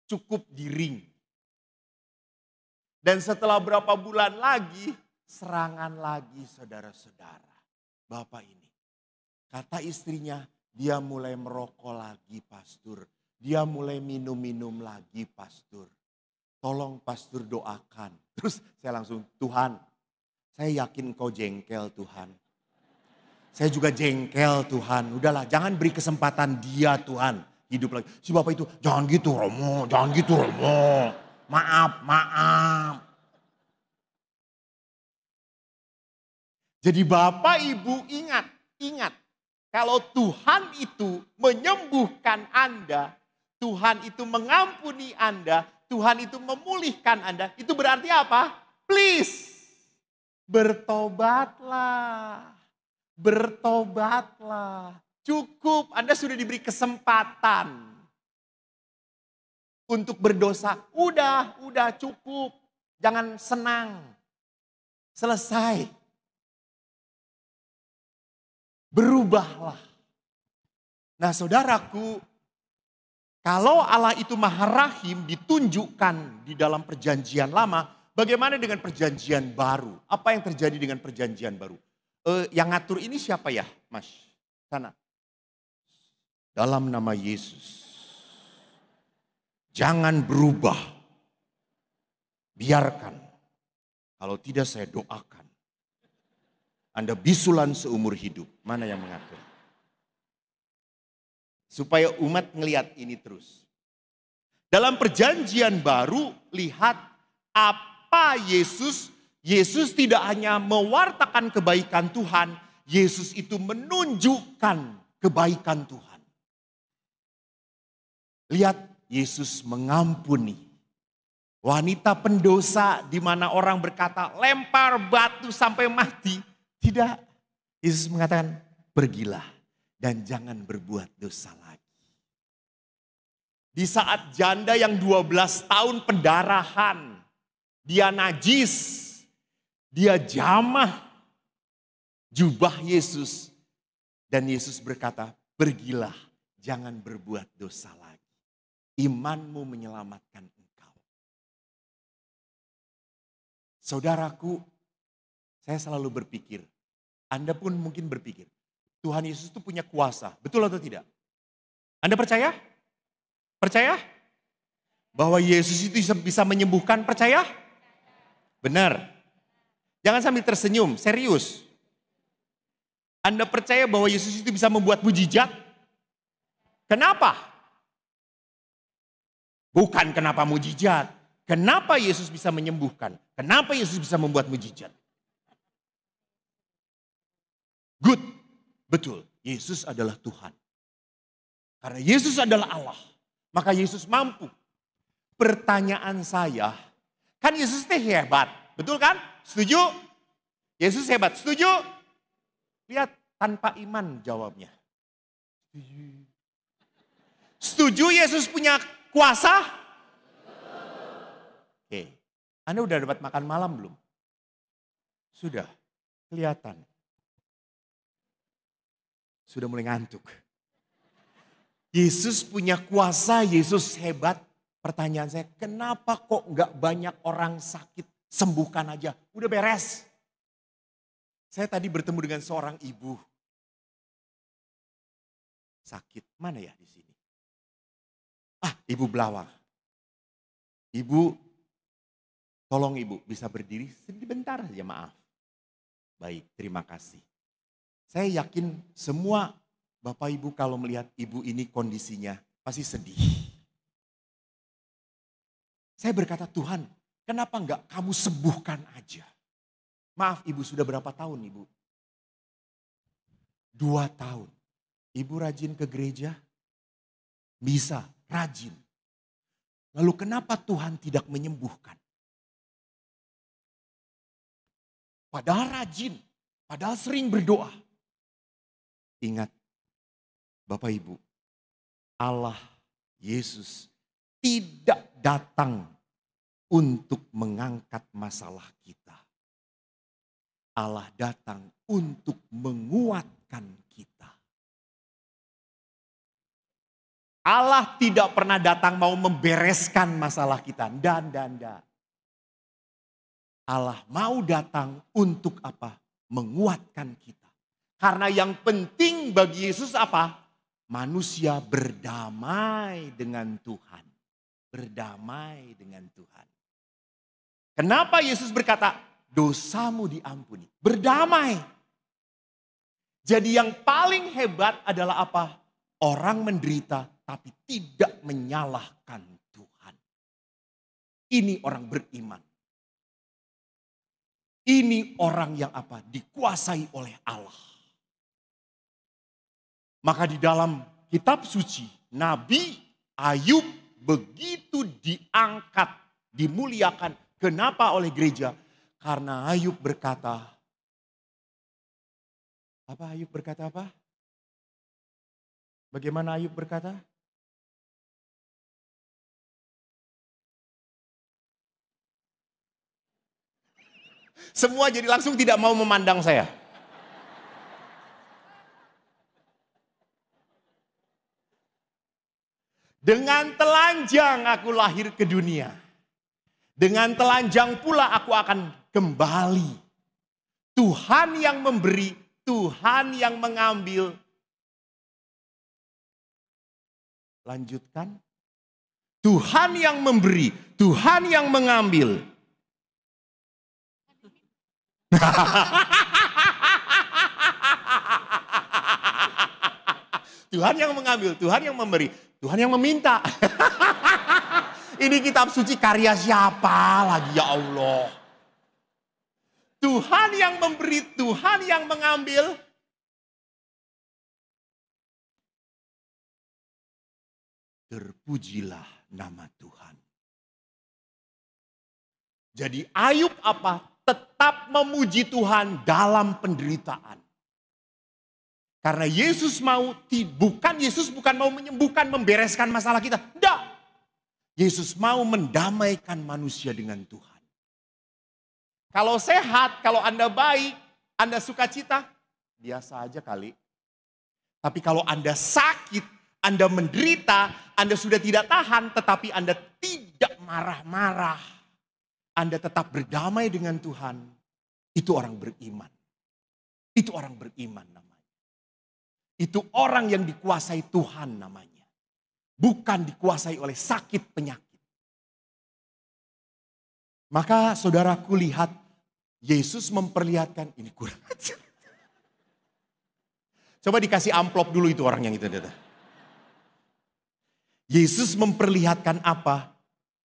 Cukup di ring. Dan setelah berapa bulan lagi, serangan lagi saudara-saudara. Bapak ini. Kata istrinya, dia mulai merokok lagi pastor. Dia mulai minum-minum lagi pastor. Tolong pastor doakan. Terus saya langsung, Tuhan, saya yakin engkau jengkel Tuhan. Saya juga jengkel Tuhan. Udahlah, jangan beri kesempatan dia Tuhan. Hidup lagi. Si bapak itu, jangan gitu Romo, jangan gitu Romo. Maaf, maaf. Jadi bapak ibu ingat. Kalau Tuhan itu menyembuhkan Anda, Tuhan itu mengampuni Anda, Tuhan itu memulihkan Anda, itu berarti apa? Please, bertobatlah. Bertobatlah. Cukup, Anda sudah diberi kesempatan untuk berdosa. Udah cukup. Jangan senang. Selesai. Berubahlah. Nah saudaraku, kalau Allah itu Maha Rahim ditunjukkan di dalam perjanjian lama, bagaimana dengan perjanjian baru? Apa yang terjadi dengan perjanjian baru? Yang ngatur ini siapa ya Mas? Sana. Dalam nama Yesus. Jangan berubah. Biarkan. Kalau tidak saya doakan. Anda bisulan seumur hidup. Mana yang mengatur? Supaya umat ngelihat ini terus. Dalam perjanjian baru, lihat apa Yesus tidak hanya mewartakan kebaikan Tuhan, Yesus itu menunjukkan kebaikan Tuhan. Lihat, Yesus mengampuni. Wanita pendosa di mana orang berkata lempar batu sampai mati. Tidak, Yesus mengatakan pergilah dan jangan berbuat dosa lagi. Di saat janda yang 12 tahun pendarahan, dia najis, dia jamah jubah Yesus. Dan Yesus berkata, pergilah jangan berbuat dosa lagi. Imanmu menyelamatkan engkau. Saudaraku, saya selalu berpikir, Anda pun mungkin berpikir, Tuhan Yesus itu punya kuasa. Betul atau tidak? Anda percaya? Percaya? Bahwa Yesus itu bisa menyembuhkan, percaya? Benar. Jangan sambil tersenyum, serius. Anda percaya bahwa Yesus itu bisa membuat mujizat? Kenapa? Bukan kenapa mujizat. Kenapa Yesus bisa menyembuhkan? Kenapa Yesus bisa membuat mujizat? Good. Betul. Yesus adalah Tuhan. Karena Yesus adalah Allah. Maka Yesus mampu. Pertanyaan saya, kan Yesus itu hebat. Betul kan? Setuju? Yesus hebat. Setuju? Lihat, tanpa iman jawabnya. Setuju. Setuju Yesus punya kuasa? Oke. Anda udah dapat makan malam belum? Sudah. Kelihatan. Sudah mulai ngantuk. Yesus punya kuasa, Yesus hebat. Pertanyaan saya, kenapa kok nggak banyak orang sakit? Sembuhkan aja, udah beres. Saya tadi bertemu dengan seorang ibu. Sakit, mana ya di sini? Ibu Belawang. Ibu, tolong ibu bisa berdiri sebentar saja, maaf. Baik, terima kasih. Saya yakin semua Bapak Ibu kalau melihat ibu ini kondisinya pasti sedih. Saya berkata, Tuhan, kenapa enggak kamu sembuhkan aja? Maaf ibu, sudah berapa tahun ibu? 2 tahun. Ibu rajin ke gereja? Bisa, rajin. Lalu kenapa Tuhan tidak menyembuhkan? Padahal rajin, padahal sering berdoa. Ingat, Bapak Ibu, Allah Yesus tidak datang untuk mengangkat masalah kita. Allah datang untuk menguatkan kita. Allah tidak pernah datang mau membereskan masalah kita. Dan. Allah mau datang untuk apa? Menguatkan kita. Karena yang penting bagi Yesus apa? Manusia berdamai dengan Tuhan. Berdamai dengan Tuhan. Kenapa Yesus berkata, dosamu diampuni? Berdamai. Jadi yang paling hebat adalah apa? Orang menderita tapi tidak menyalahkan Tuhan. Ini orang beriman. Ini orang yang apa? Dikuasai oleh Allah. Maka di dalam kitab suci, Nabi Ayub begitu diangkat, dimuliakan. Kenapa oleh gereja? Karena Ayub berkata, Ayub berkata apa? Bagaimana Ayub berkata? Semua jadi langsung tidak mau memandang saya. Dengan telanjang aku lahir ke dunia. Dengan telanjang pula aku akan kembali. Tuhan yang memberi, Tuhan yang mengambil. Lanjutkan. Tuhan yang memberi, Tuhan yang mengambil. Tuhan yang mengambil, Tuhan yang memberi, Tuhan yang meminta. Ini kitab suci karya siapa lagi ya Allah? Tuhan yang memberi, Tuhan yang mengambil. Terpujilah nama Tuhan. Jadi Ayub apa? Tetap memuji Tuhan dalam penderitaan. Karena Yesus bukan mau menyembuhkan, membereskan masalah kita. Tidak. Yesus mau mendamaikan manusia dengan Tuhan. Kalau sehat, kalau Anda baik, Anda sukacita, biasa aja kali. Tapi kalau Anda sakit, Anda menderita, Anda sudah tidak tahan, tetapi Anda tidak marah-marah. Anda tetap berdamai dengan Tuhan. Itu orang beriman. Itu orang beriman namanya. Itu orang yang dikuasai Tuhan namanya. Bukan dikuasai oleh sakit penyakit. Maka saudaraku lihat Yesus memperlihatkan ini kurang ajar. Coba dikasih amplop dulu itu orang yang itu. Yesus memperlihatkan apa?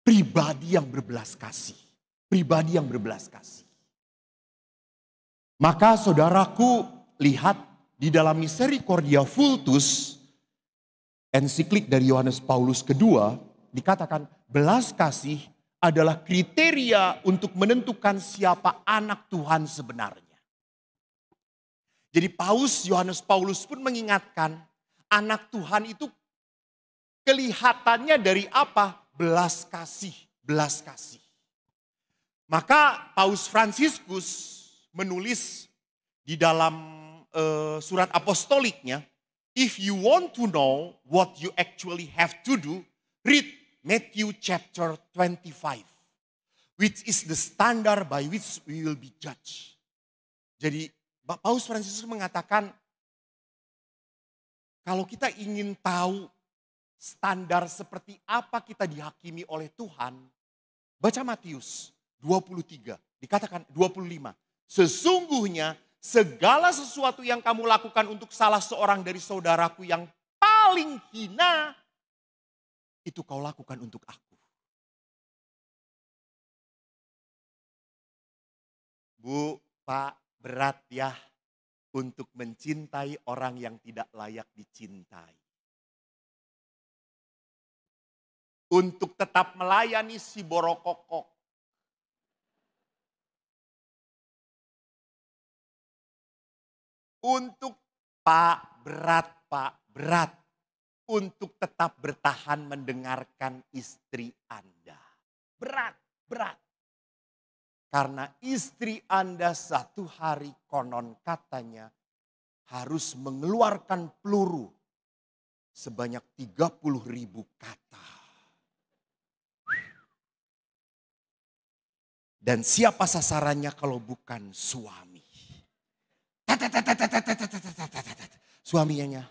Pribadi yang berbelas kasih. Pribadi yang berbelas kasih. Maka saudaraku lihat di dalam Misericordia Vultus, ensiklik dari Yohanes Paulus kedua, dikatakan belas kasih adalah kriteria untuk menentukan siapa anak Tuhan sebenarnya. Jadi Yohanes Paulus pun mengingatkan anak Tuhan itu kelihatannya dari apa? Belas kasih, belas kasih. Maka Paus Fransiskus menulis di dalam surat apostoliknya, if you want to know what you actually have to do, read Matthew chapter 25, which is the standard by which we will be judged. Jadi Paus Fransiskus mengatakan, kalau kita ingin tahu standar seperti apa kita dihakimi oleh Tuhan, baca Matius 23, dikatakan 25. Sesungguhnya segala sesuatu yang kamu lakukan untuk salah seorang dari saudaraku yang paling hina, itu kau lakukan untuk aku. Bu, Pak, berat ya untuk mencintai orang yang tidak layak dicintai. Untuk tetap melayani si borokokok. Untuk Pak, berat. Untuk tetap bertahan mendengarkan istri Anda. Berat. Karena istri Anda satu hari konon katanya harus mengeluarkan peluru sebanyak 30.000 kata. Dan siapa sasarannya kalau bukan suami? Suaminya,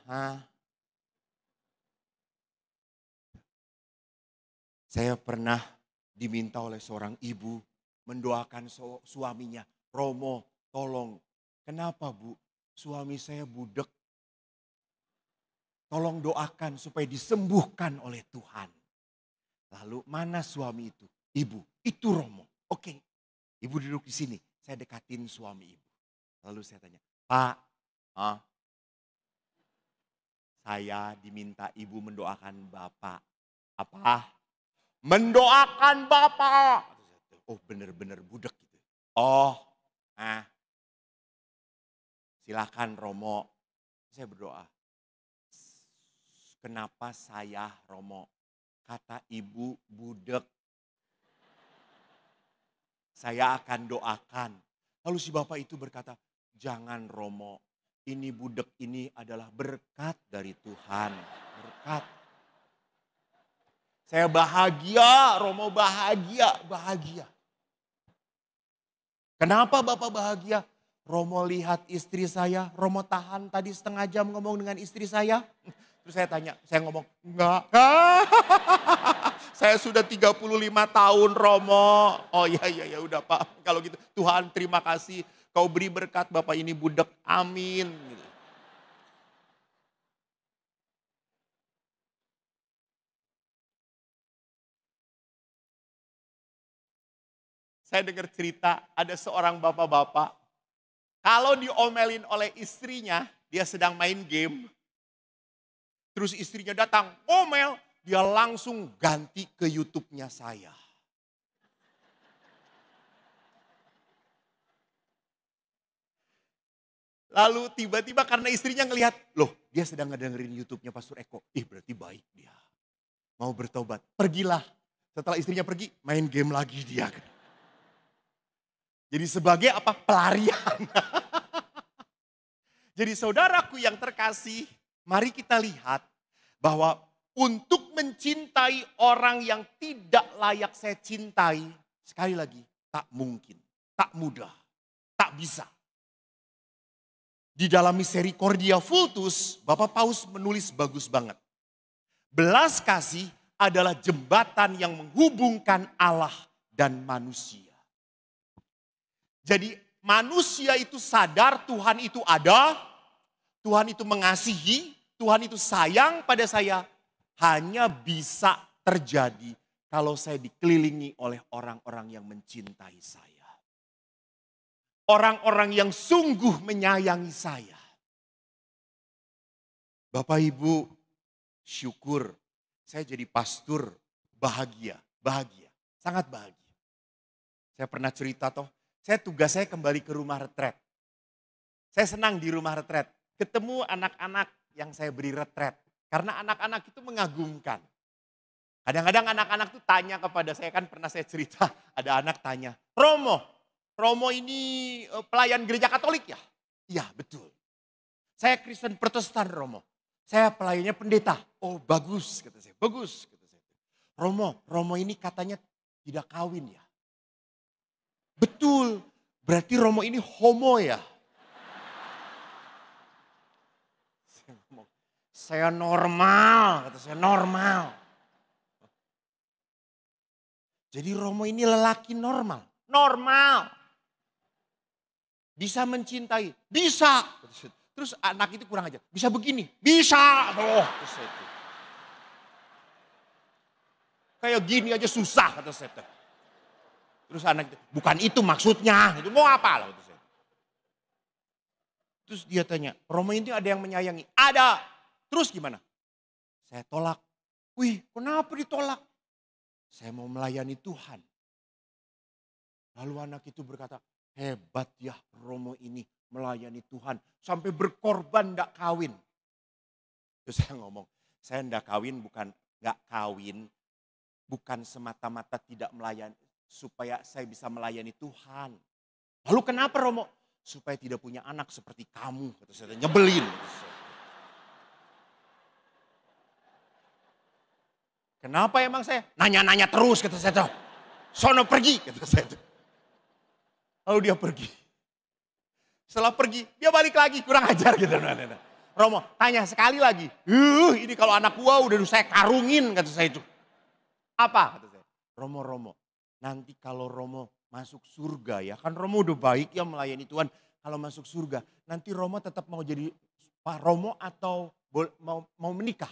saya pernah diminta oleh seorang ibu mendoakan suaminya. Romo, tolong. Kenapa Bu? Suami saya budek. Tolong doakan supaya disembuhkan oleh Tuhan. Lalu mana suami itu? Ibu, itu Romo. Oke, ibu duduk di sini. Saya dekatin suami ibu. Lalu saya tanya, Pak, saya diminta ibu mendoakan Bapak. Apa? Mendoakan Bapak. Oh benar-benar budek gitu. Oh, silakan Romo. Saya berdoa. Kenapa saya Romo? Kata ibu budek. Saya akan doakan. Lalu si bapak itu berkata, jangan Romo. Ini budek ini adalah berkat dari Tuhan. Berkat. Saya bahagia, Romo bahagia. Kenapa Bapak bahagia? Romo lihat istri saya, Romo tahan tadi setengah jam ngomong dengan istri saya. Terus saya tanya, saya ngomong, enggak. Saya sudah 35 tahun Romo. Oh iya udah Pak, kalau gitu Tuhan terima kasih. Kau beri berkat Bapak ini budek, amin. Gitu. Saya dengar cerita ada seorang bapak-bapak. Kalau diomelin oleh istrinya, dia sedang main game. Terus istrinya datang, ngomel. Dia langsung ganti ke YouTube-nya saya. Lalu tiba-tiba karena istrinya ngelihat, loh dia sedang ngedengerin YouTube-nya Pastor Eko. Berarti baik dia. Mau bertobat. Pergilah. Setelah istrinya pergi, main game lagi dia. Jadi sebagai apa? Pelarian. Jadi saudaraku yang terkasih, mari kita lihat bahwa untuk mencintai orang yang tidak layak saya cintai, sekali lagi, tak mungkin, tak mudah, tak bisa. Di dalam Misericordia Vultus, Bapak Paus menulis bagus banget. Belas kasih adalah jembatan yang menghubungkan Allah dan manusia. Jadi manusia itu sadar Tuhan itu ada, Tuhan itu mengasihi, Tuhan itu sayang pada saya. Hanya bisa terjadi kalau saya dikelilingi oleh orang-orang yang mencintai saya. Orang-orang yang sungguh menyayangi saya. Bapak Ibu, syukur saya jadi pastor, bahagia, sangat bahagia. Saya pernah cerita tugas saya kembali ke rumah retret. Saya senang di rumah retret, ketemu anak-anak yang saya beri retret. Karena anak-anak itu mengagumkan. Kadang-kadang anak-anak itu tanya kepada saya, kan pernah saya cerita, ada anak tanya, Romo ini pelayan gereja Katolik ya? Iya betul. Saya Kristen Protestan Romo. Saya pelayannya pendeta. Oh bagus kata saya, bagus kata saya. Romo ini katanya tidak kawin ya? Betul, berarti Romo ini homo ya? Saya normal, kata saya normal. Jadi Romo ini lelaki normal. Bisa mencintai, bisa. Terus anak itu kurang aja, bisa begini, bisa. Oh, kayak gini aja susah kata saya. Terus anak itu, bukan itu maksudnya, itu mau apa lah. Terus dia tanya, Romo ini ada yang menyayangi? Ada. Terus gimana? Saya tolak. Wih, kenapa ditolak? Saya mau melayani Tuhan. Lalu anak itu berkata, hebat ya Romo ini melayani Tuhan. Sampai berkorban gak kawin. Terus saya ngomong, saya gak kawin bukan semata-mata tidak melayani. Supaya saya bisa melayani Tuhan. Lalu kenapa Romo? Supaya tidak punya anak seperti kamu. Kata saya, nyebelin. Kenapa emang saya? Nanya-nanya terus kata saya. Sono pergi kata saya. Lalu dia pergi. Setelah pergi, dia balik lagi, kurang ajar gitu. Romo, tanya sekali lagi. Ini kalau anak gua udah saya karungin kata saya itu. Apa? Kata saya. Romo, nanti kalau Romo masuk surga ya. Kan Romo udah baik ya melayani Tuhan. Kalau masuk surga, nanti Romo tetap mau jadi Pak Romo atau mau menikah?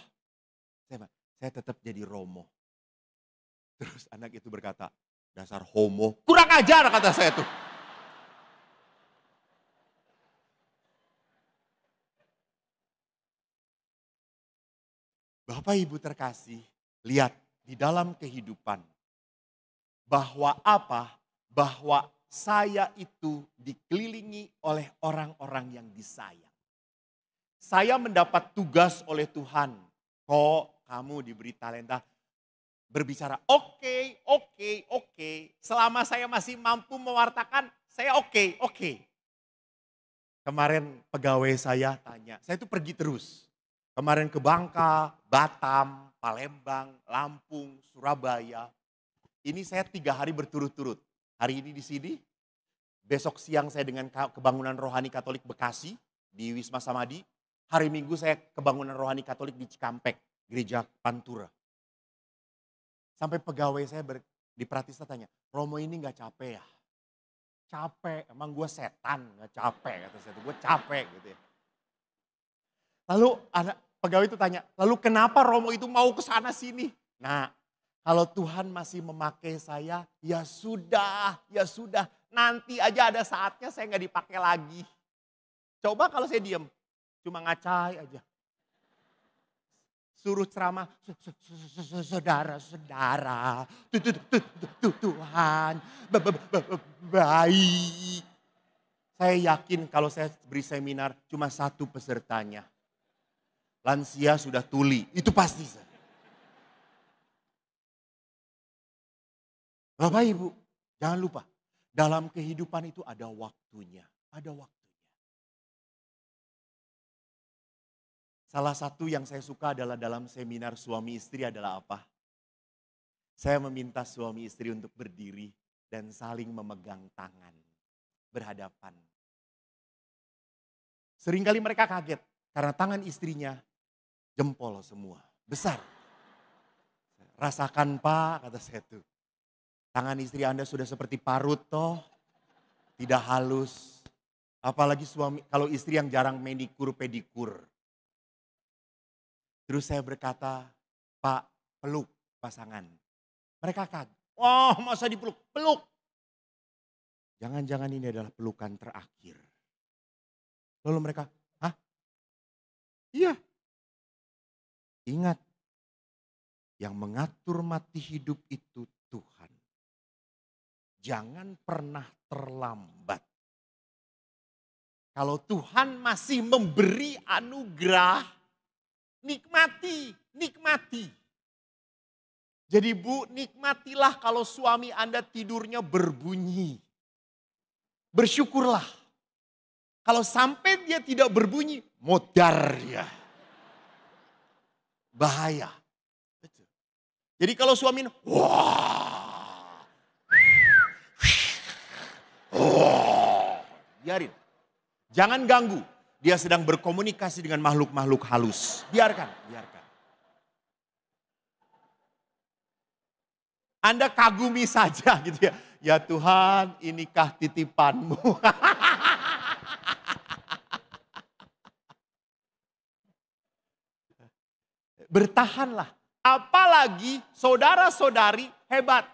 Saya tetap jadi Romo. Terus anak itu berkata, dasar homo. Kurang ajar kata saya tuh. Bapak Ibu terkasih, lihat di dalam kehidupan. Bahwa apa? Bahwa saya itu dikelilingi oleh orang-orang yang disayang. Saya mendapat tugas oleh Tuhan. Kok kamu diberi talenta berbicara, oke. Selama saya masih mampu mewartakan, saya oke. Kemarin pegawai saya tanya, saya itu pergi terus. Kemarin ke Bangka, Batam, Palembang, Lampung, Surabaya. Ini saya 3 hari berturut-turut. Hari ini di sini, besok siang saya dengan Kebangunan Rohani Katolik Bekasi di Wisma Samadi. Hari Minggu saya Kebangunan Rohani Katolik di Cikampek, Gereja Pantura. Sampai pegawai saya di Pratista tanya, Romo ini gak capek ya? Capek, emang gue setan gak capek kata saya, gue capek gitu ya. Lalu pegawai itu tanya, lalu kenapa Romo itu mau ke sana sini? Nah, kalau Tuhan masih memakai saya, ya sudah. Nanti aja ada saatnya saya gak dipakai lagi. Coba kalau saya diam, cuma ngacai aja. Suruh ceramah, saudara-saudara, Tuhan baik. Saya yakin kalau saya beri seminar cuma 1 pesertanya. Lansia sudah tuli, itu pasti. Bapak Ibu, jangan lupa, dalam kehidupan itu ada waktunya, Salah satu yang saya suka adalah dalam seminar suami istri adalah apa? Saya meminta suami istri untuk berdiri dan saling memegang tangan, berhadapan. Seringkali mereka kaget karena tangan istrinya jempol semua, besar. Rasakan Pak, kata saya tuh. Tangan istri Anda sudah seperti parut toh, tidak halus. Apalagi suami, kalau istri yang jarang manikur pedikur. Terus saya berkata, Pak, peluk pasangan. Mereka kaget. Wah, masa dipeluk? Peluk. Jangan-jangan ini adalah pelukan terakhir. Lalu mereka, hah? Iya. Ingat, yang mengatur mati hidup itu Tuhan. Jangan pernah terlambat. Kalau Tuhan masih memberi anugerah, nikmati, nikmati. Jadi Bu, nikmatilah kalau suami Anda tidurnya berbunyi. Bersyukurlah. Kalau sampai dia tidak berbunyi, modar dia. Bahaya. Jadi kalau suami, wah, biarin. Jangan ganggu. Dia sedang berkomunikasi dengan makhluk-makhluk halus. Biarkan, biarkan. Anda kagumi saja gitu ya. Ya Tuhan, inikah titipanmu. Bertahanlah. Apalagi saudara-saudari hebat.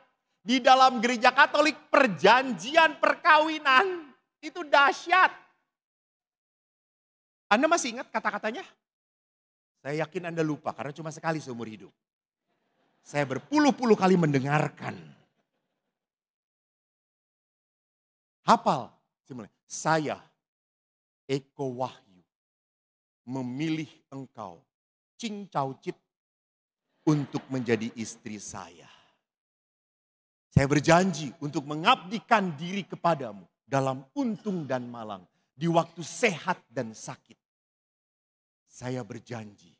Di dalam gereja Katolik perjanjian perkawinan itu dahsyat. Anda masih ingat kata-katanya? Saya yakin Anda lupa karena cuma sekali seumur hidup. Saya berpuluh-puluh kali mendengarkan. Hafal. Saya, Eko Wahyu, memilih engkau, Cing Cao Cit, untuk menjadi istri saya. Saya berjanji untuk mengabdikan diri kepadamu dalam untung dan malang, di waktu sehat dan sakit. Saya berjanji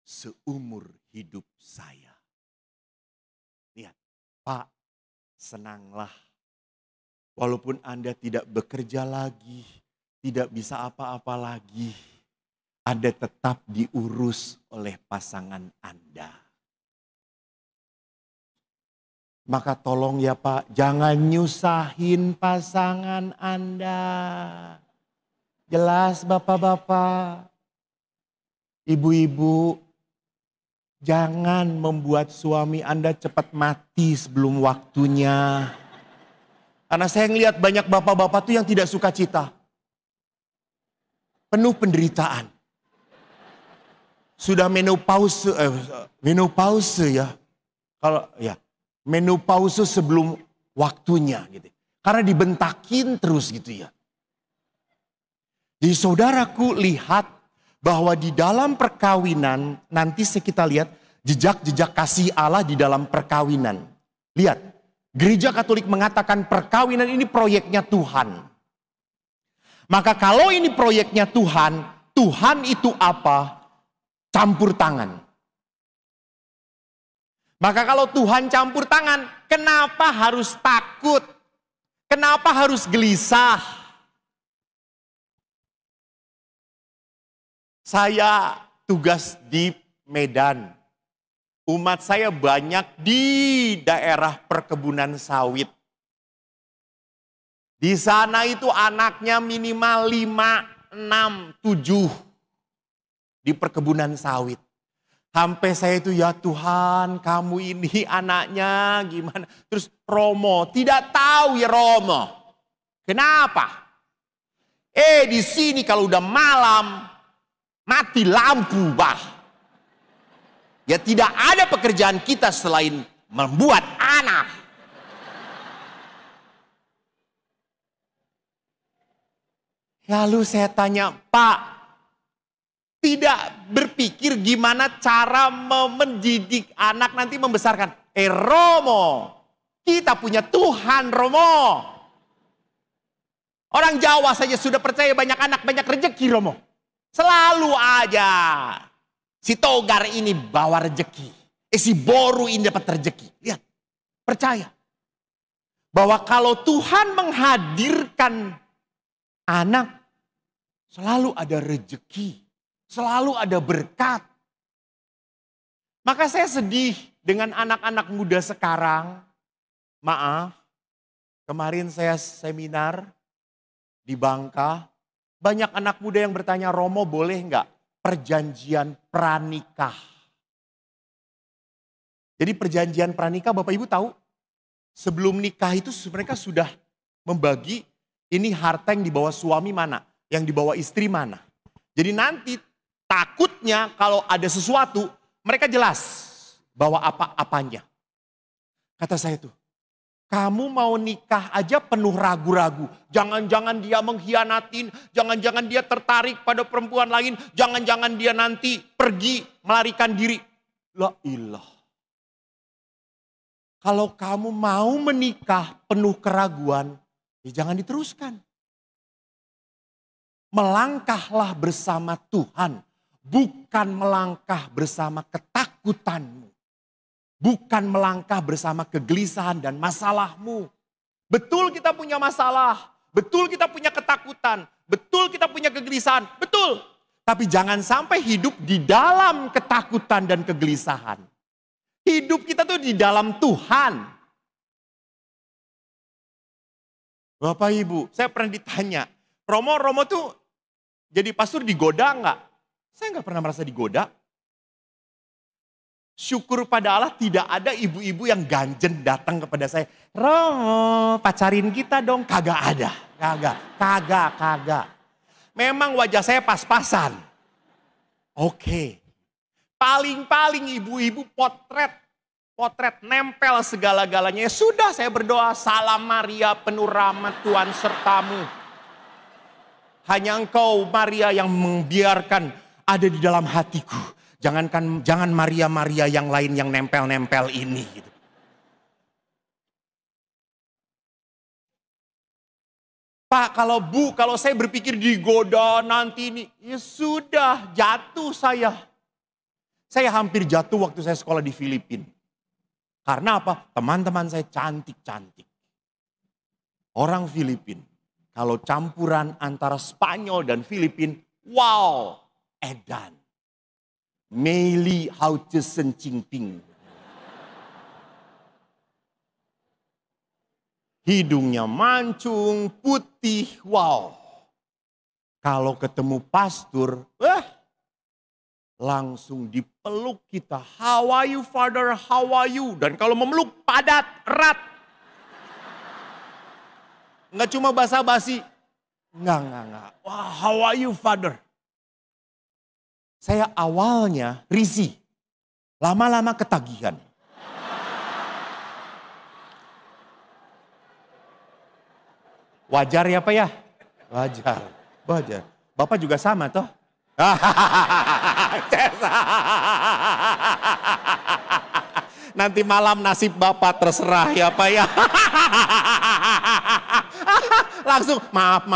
seumur hidup saya. Lihat, Pak, senanglah. Walaupun Anda tidak bekerja lagi, tidak bisa apa-apa lagi, Anda tetap diurus oleh pasangan Anda. Maka tolong ya Pak, jangan nyusahin pasangan Anda. Jelas bapak-bapak, ibu-ibu, jangan membuat suami Anda cepat mati sebelum waktunya. Karena saya ngelihat banyak bapak-bapak tuh yang tidak suka cita. Penuh penderitaan. Sudah menopause ya. Kalau ya, menopause sebelum waktunya gitu. Karena dibentakin terus gitu ya. Jadi saudaraku, lihat bahwa di dalam perkawinan, nanti kita lihat jejak-jejak kasih Allah di dalam perkawinan. Lihat, Gereja Katolik mengatakan perkawinan ini proyeknya Tuhan. Maka kalau ini proyeknya Tuhan, Tuhan itu apa? Campur tangan. Maka kalau Tuhan campur tangan, kenapa harus takut? Kenapa harus gelisah? Saya tugas di Medan. Umat saya banyak di daerah perkebunan sawit. Di sana itu anaknya minimal 5, 6, 7 di perkebunan sawit. Sampai saya itu, ya Tuhan, kamu ini anaknya gimana? Terus Romo, tidak tahu ya Romo. Kenapa? Di sini kalau udah malam mati lampu, bah. Ya tidak ada pekerjaan kita selain membuat anak. Lalu saya tanya, Pak, tidak berpikir gimana cara mendidik anak nanti membesarkan. Romo, kita punya Tuhan Romo. Orang Jawa saja sudah percaya banyak anak, banyak rezeki Romo. Selalu aja. Si Togar ini bawa rezeki. Si Boru ini dapat rezeki. Lihat, percaya. Bahwa kalau Tuhan menghadirkan anak, Selalu ada rejeki, selalu ada berkat. Maka saya sedih dengan anak-anak muda sekarang. Maaf, kemarin saya seminar di Bangka. Banyak anak muda yang bertanya, Romo boleh nggak perjanjian pranikah? Jadi perjanjian pranikah Bapak Ibu tahu? Sebelum nikah itu mereka sudah membagi ini harta yang dibawa suami mana, yang dibawa istri mana. Jadi nanti takutnya kalau ada sesuatu mereka jelas bawa apa-apanya. Kata saya tuh, kamu mau nikah aja penuh ragu-ragu. Jangan-jangan dia mengkhianatin, jangan-jangan dia tertarik pada perempuan lain, jangan-jangan dia nanti pergi melarikan diri. La ilah. Kalau kamu mau menikah penuh keraguan, ya jangan diteruskan. Melangkahlah bersama Tuhan, bukan melangkah bersama ketakutanmu. Bukan melangkah bersama kegelisahan dan masalahmu. Betul kita punya masalah, betul kita punya ketakutan, betul kita punya kegelisahan, betul. Tapi jangan sampai hidup di dalam ketakutan dan kegelisahan. Hidup kita tuh di dalam Tuhan. Bapak Ibu, saya pernah ditanya, Romo tuh jadi pastor digoda enggak? Saya enggak pernah merasa digoda. Syukur pada Allah tidak ada ibu-ibu yang ganjen datang kepada saya. Romo, pacarin kita dong. Kagak ada, kagak. Memang wajah saya pas-pasan. Oke. Paling-paling ibu-ibu potret nempel segala-galanya. Ya sudah saya berdoa, salam Maria penuh rahmat Tuhan sertamu. Hanya engkau Maria yang membiarkan ada di dalam hatiku. Jangan Maria yang lain yang nempel-nempel ini. Gitu. Pak, kalau saya berpikir digoda nanti ini, ya sudah jatuh saya. Saya hampir jatuh waktu saya sekolah di Filipina. Karena apa? Teman-teman saya cantik-cantik. Orang Filipina. Kalau campuran antara Spanyol dan Filipina, wow, edan. Meili Hauce Sencingping. Hidungnya mancung, putih, wow. Kalau ketemu pastor, langsung dipeluk kita. How are you father, how are you? Dan kalau memeluk padat, erat. Enggak cuma basa-basi. Enggak. Wah, how are you father? Saya awalnya risih. Lama-lama ketagihan. Wajar ya Pak ya? Wajar. Bapak juga sama toh? Nanti malam nasib Bapak terserah ya Pak ya. Langsung maaf.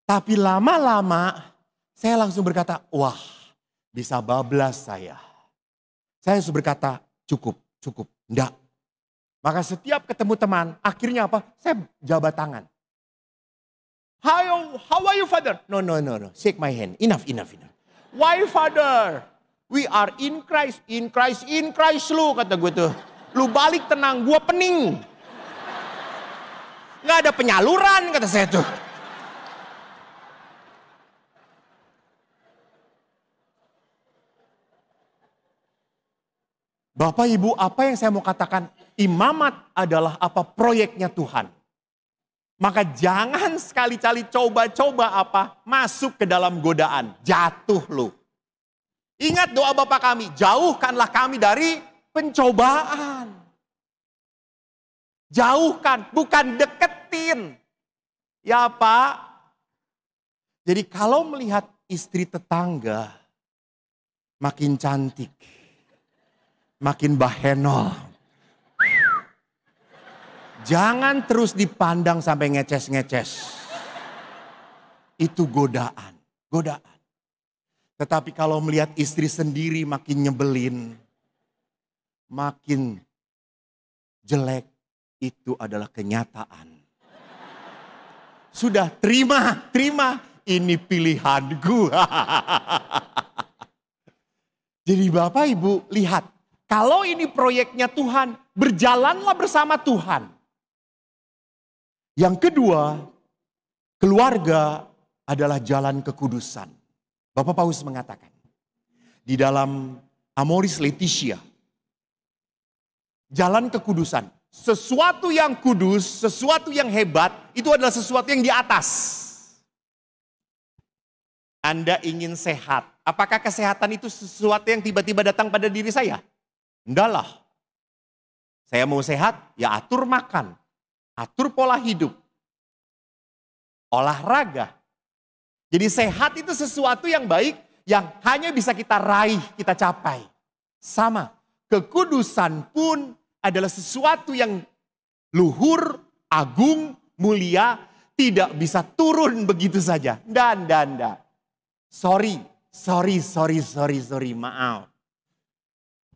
Tapi lama-lama saya langsung berkata, wah bisa bablas saya. Saya langsung berkata, cukup. Enggak. Maka setiap ketemu teman, akhirnya apa? Saya jabat tangan. How are you father? No. Shake my hand. Enough. Why father? We are in Christ. In Christ lu kata gue tuh. Lu balik tenang, gue pening. Gak ada penyaluran kata saya tuh. Bapak Ibu, apa yang saya mau katakan? Imamat adalah apa? Proyeknya Tuhan. Maka jangan sekali-kali coba-coba apa? Masuk ke dalam godaan. Jatuh lu. Ingat doa Bapa kami. Jauhkanlah kami dari pencobaan. Jauhkan, bukan deketin. Ya Pak. Jadi kalau melihat istri tetangga makin cantik. Makin bahenol. Jangan terus dipandang sampai ngeces-ngeces. Itu godaan. Tetapi kalau melihat istri sendiri makin nyebelin. Makin jelek itu adalah kenyataan. Sudah terima. Ini pilihanku. Jadi Bapak Ibu lihat, kalau ini proyeknya Tuhan, berjalanlah bersama Tuhan. Yang kedua, keluarga adalah jalan kekudusan. Bapak Paulus mengatakan, di dalam Amoris Laetitia, jalan kekudusan. Sesuatu yang kudus, sesuatu yang hebat, itu adalah sesuatu yang di atas. Anda ingin sehat. Apakah kesehatan itu sesuatu yang tiba-tiba datang pada diri saya? Enggak lah. Saya mau sehat, ya atur makan. Atur pola hidup. Olahraga. Jadi sehat itu sesuatu yang baik, yang hanya bisa kita raih, kita capai. Sama, kekudusan pun adalah sesuatu yang luhur, agung, mulia, tidak bisa turun begitu saja. Dan. Sorry, maaf.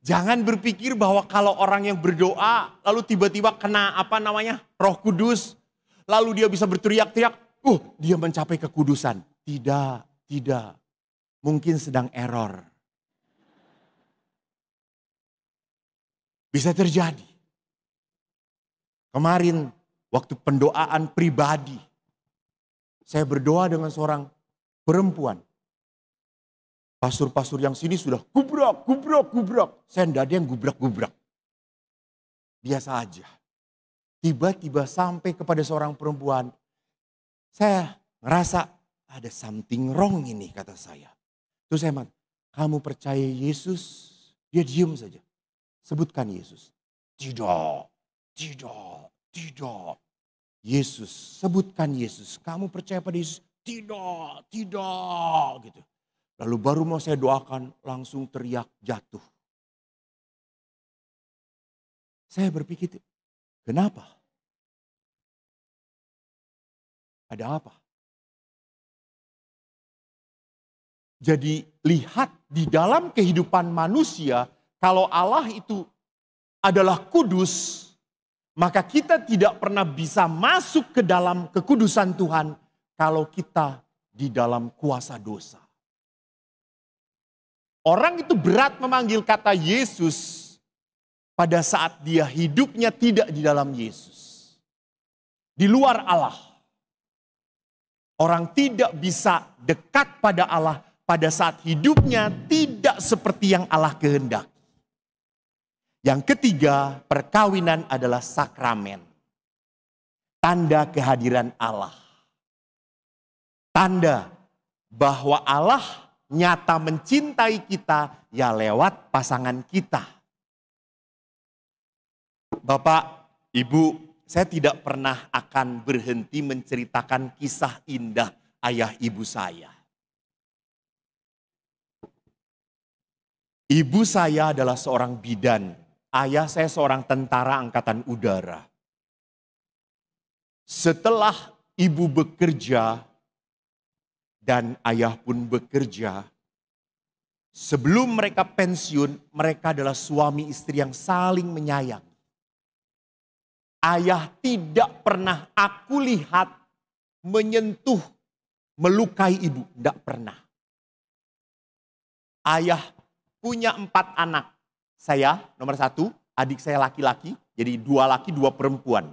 Jangan berpikir bahwa kalau orang yang berdoa, lalu tiba-tiba kena Roh Kudus, lalu dia bisa berteriak-teriak, dia mencapai kekudusan. Tidak. Mungkin sedang error. Bisa terjadi. Kemarin waktu pendoaan pribadi, saya berdoa dengan seorang perempuan. Pastor-pastor yang sini sudah gubrak. Saya tidak ada yang gubrak. Biasa aja. Tiba-tiba sampai kepada seorang perempuan. Saya ngerasa ada something wrong ini, kata saya. Terus saya mengatakan, kamu percaya Yesus? Dia diam saja. Sebutkan Yesus. Tidak. Yesus, sebutkan Yesus. Kamu percaya pada Yesus? Tidak. Gitu. Lalu baru mau saya doakan, langsung teriak jatuh. Saya berpikir, kenapa? Ada apa? Jadi lihat di dalam kehidupan manusia, kalau Allah itu adalah kudus, maka kita tidak pernah bisa masuk ke dalam kekudusan Tuhan kalau kita di dalam kuasa dosa. Orang itu berat memanggil kata Yesus pada saat dia hidupnya tidak di dalam Yesus. Di luar Allah. Orang tidak bisa dekat pada Allah pada saat hidupnya tidak seperti yang Allah kehendaki. Yang ketiga, perkawinan adalah sakramen. Tanda kehadiran Allah. Tanda bahwa Allah nyata mencintai kita ya lewat pasangan kita. Bapak, Ibu, saya tidak pernah akan berhenti menceritakan kisah indah ayah ibu saya. Ibu saya adalah seorang bidan. Ayah saya seorang tentara angkatan udara. Setelah ibu bekerja dan ayah pun bekerja, sebelum mereka pensiun, mereka adalah suami istri yang saling menyayangi. Ayah tidak pernah aku lihat menyentuh, melukai ibu, tidak pernah. Ayah punya 4 anak. Saya nomor 1, adik saya laki-laki, jadi 2 laki 2 perempuan.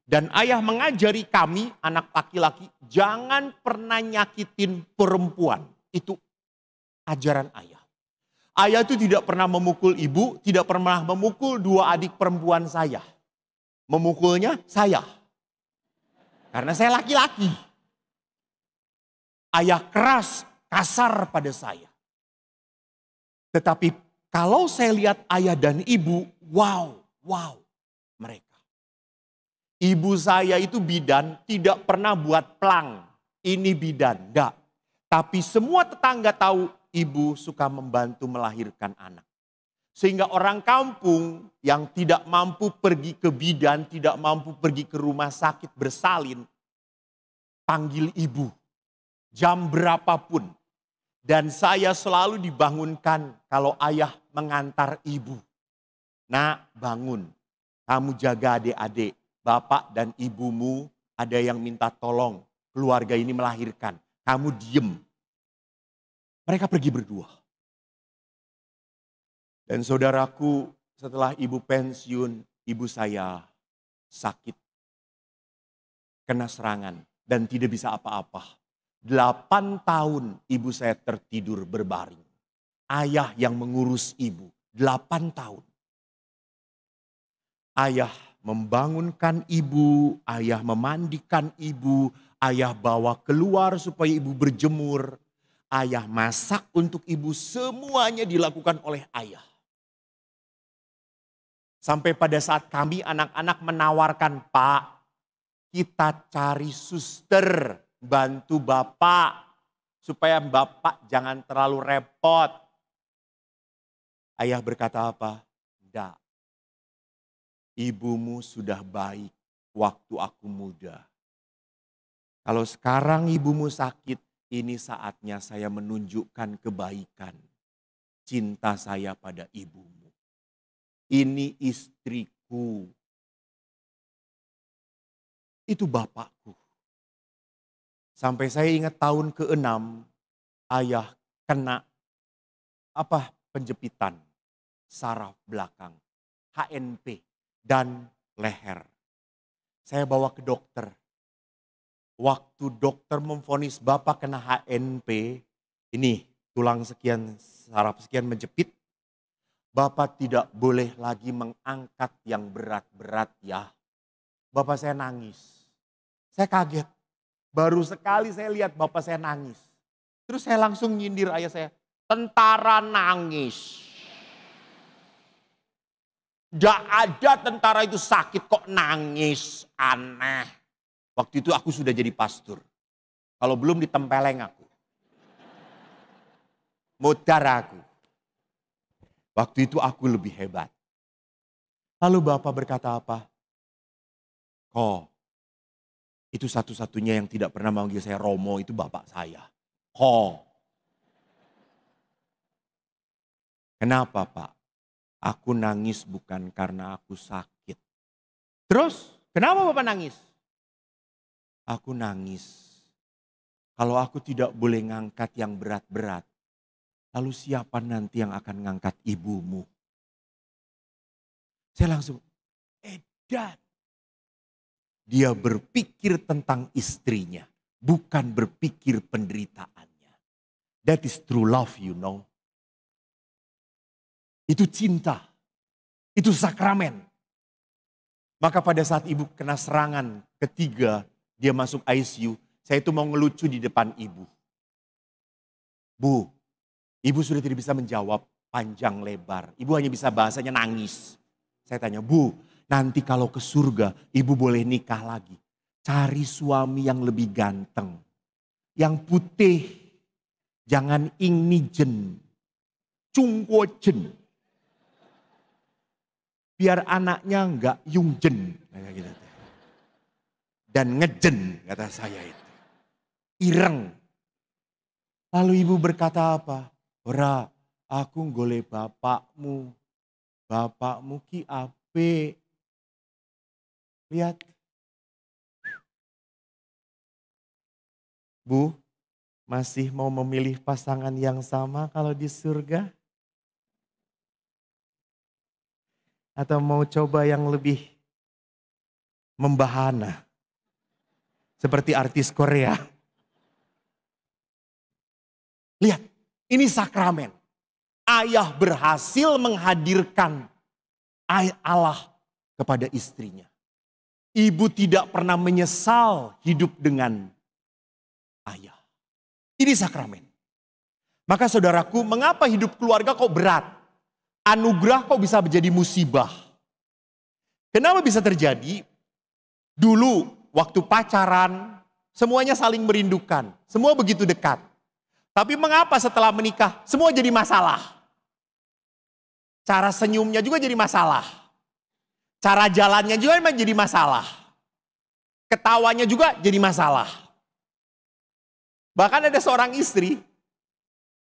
Dan ayah mengajari kami, anak laki-laki, jangan pernah nyakitin perempuan. Itu ajaran ayah. Ayah itu tidak pernah memukul ibu, tidak pernah memukul 2 adik perempuan saya. Memukulnya saya. Karena saya laki-laki. Ayah keras, kasar pada saya. Tetapi kalau saya lihat ayah dan ibu, wow, mereka. Ibu saya itu bidan, tidak pernah buat plang. Ini bidan, enggak. Tapi semua tetangga tahu ibu suka membantu melahirkan anak. Sehingga orang kampung yang tidak mampu pergi ke bidan, tidak mampu pergi ke rumah sakit bersalin, panggil ibu. Jam berapapun. Dan saya selalu dibangunkan kalau ayah mengantar ibu. Nak, bangun. Kamu jaga adik-adik. Bapak dan ibumu ada yang minta tolong. Keluarga ini melahirkan. Kamu diem. Mereka pergi berdua. Dan saudaraku, setelah ibu pensiun, ibu saya sakit. Kena serangan dan tidak bisa apa-apa. 8 tahun ibu saya tertidur berbaring. Ayah yang mengurus ibu. 8 tahun. Ayah membangunkan ibu, ayah memandikan ibu, ayah bawa keluar supaya ibu berjemur. Ayah masak untuk ibu, semuanya dilakukan oleh ayah. Sampai pada saat kami anak-anak menawarkan, Pak, kita cari suster bantu Bapak supaya Bapak jangan terlalu repot. Ayah berkata apa? Enggak. Ibumu sudah baik waktu aku muda. Kalau sekarang ibumu sakit, ini saatnya saya menunjukkan kebaikan. Cinta saya pada ibumu. Ini istriku. Itu bapakku. Sampai saya ingat tahun ke-6, ayah kena penjepitan saraf belakang, HNP dan leher. Saya bawa ke dokter. Waktu dokter memvonis bapak kena HNP, ini tulang sekian, saraf sekian menjepit. Bapak tidak boleh lagi mengangkat yang berat-berat ya. Bapak saya nangis. Saya kaget. Baru sekali saya lihat bapak saya nangis. Terus saya langsung nyindir ayah saya. Tentara nangis. Gak ada tentara itu sakit kok nangis. Aneh. Waktu itu aku sudah jadi pastor. Kalau belum ditempeleng aku. Modar aku. Waktu itu aku lebih hebat. Lalu bapak berkata apa? Kok itu satu-satunya yang tidak pernah memanggil saya Romo itu bapak saya. Kok. Kenapa Pak? Aku nangis bukan karena aku sakit. Terus kenapa Bapak nangis? Aku nangis. Kalau aku tidak boleh ngangkat yang berat-berat. Lalu siapa nanti yang akan ngangkat ibumu? Saya langsung, Dad. Dia berpikir tentang istrinya. Bukan berpikir penderitaannya. That is true love, you know. Itu cinta. Itu sakramen. Maka pada saat ibu kena serangan ketiga, dia masuk ICU. Saya itu mau ngelucu di depan ibu. Bu, ibu sudah tidak bisa menjawab panjang lebar. Ibu hanya bisa bahasanya nangis. Saya tanya, Bu, nanti kalau ke surga, ibu boleh nikah lagi. Cari suami yang lebih ganteng. Yang putih. Jangan ingnijen. Cungkojen. Biar anaknya enggak yungjen. Gitu. Dan ngejen, kata saya itu. Ireng. Lalu ibu berkata apa? Ora, aku golek bapakmu. Bapakmu ki ape. Lihat. Bu, masih mau memilih pasangan yang sama kalau di surga? Atau mau coba yang lebih membahana? Seperti artis Korea. Lihat, ini sakramen. Ayah berhasil menghadirkan Allah kepada istrinya. Ibu tidak pernah menyesal hidup dengan ayah. Ini sakramen. Maka saudaraku, mengapa hidup keluarga kok berat? Anugerah kok bisa menjadi musibah? Kenapa bisa terjadi? Dulu waktu pacaran, semuanya saling merindukan. Semua begitu dekat. Tapi mengapa setelah menikah, semua jadi masalah? Cara senyumnya juga jadi masalah. Cara jalannya juga memang jadi masalah. Ketawanya juga jadi masalah. Bahkan ada seorang istri,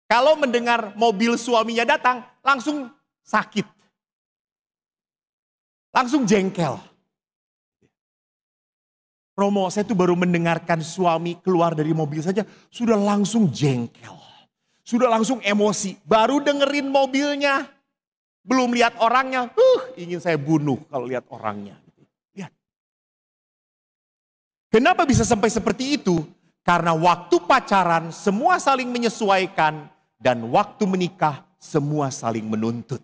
kalau mendengar mobil suaminya datang, langsung sakit. Langsung jengkel. Romo, saya tuh baru mendengarkan suami keluar dari mobil saja, sudah langsung jengkel. Sudah langsung emosi, baru dengerin mobilnya. Belum lihat orangnya, ingin saya bunuh kalau lihat orangnya. Lihat. Kenapa bisa sampai seperti itu? Karena waktu pacaran semua saling menyesuaikan dan waktu menikah semua saling menuntut.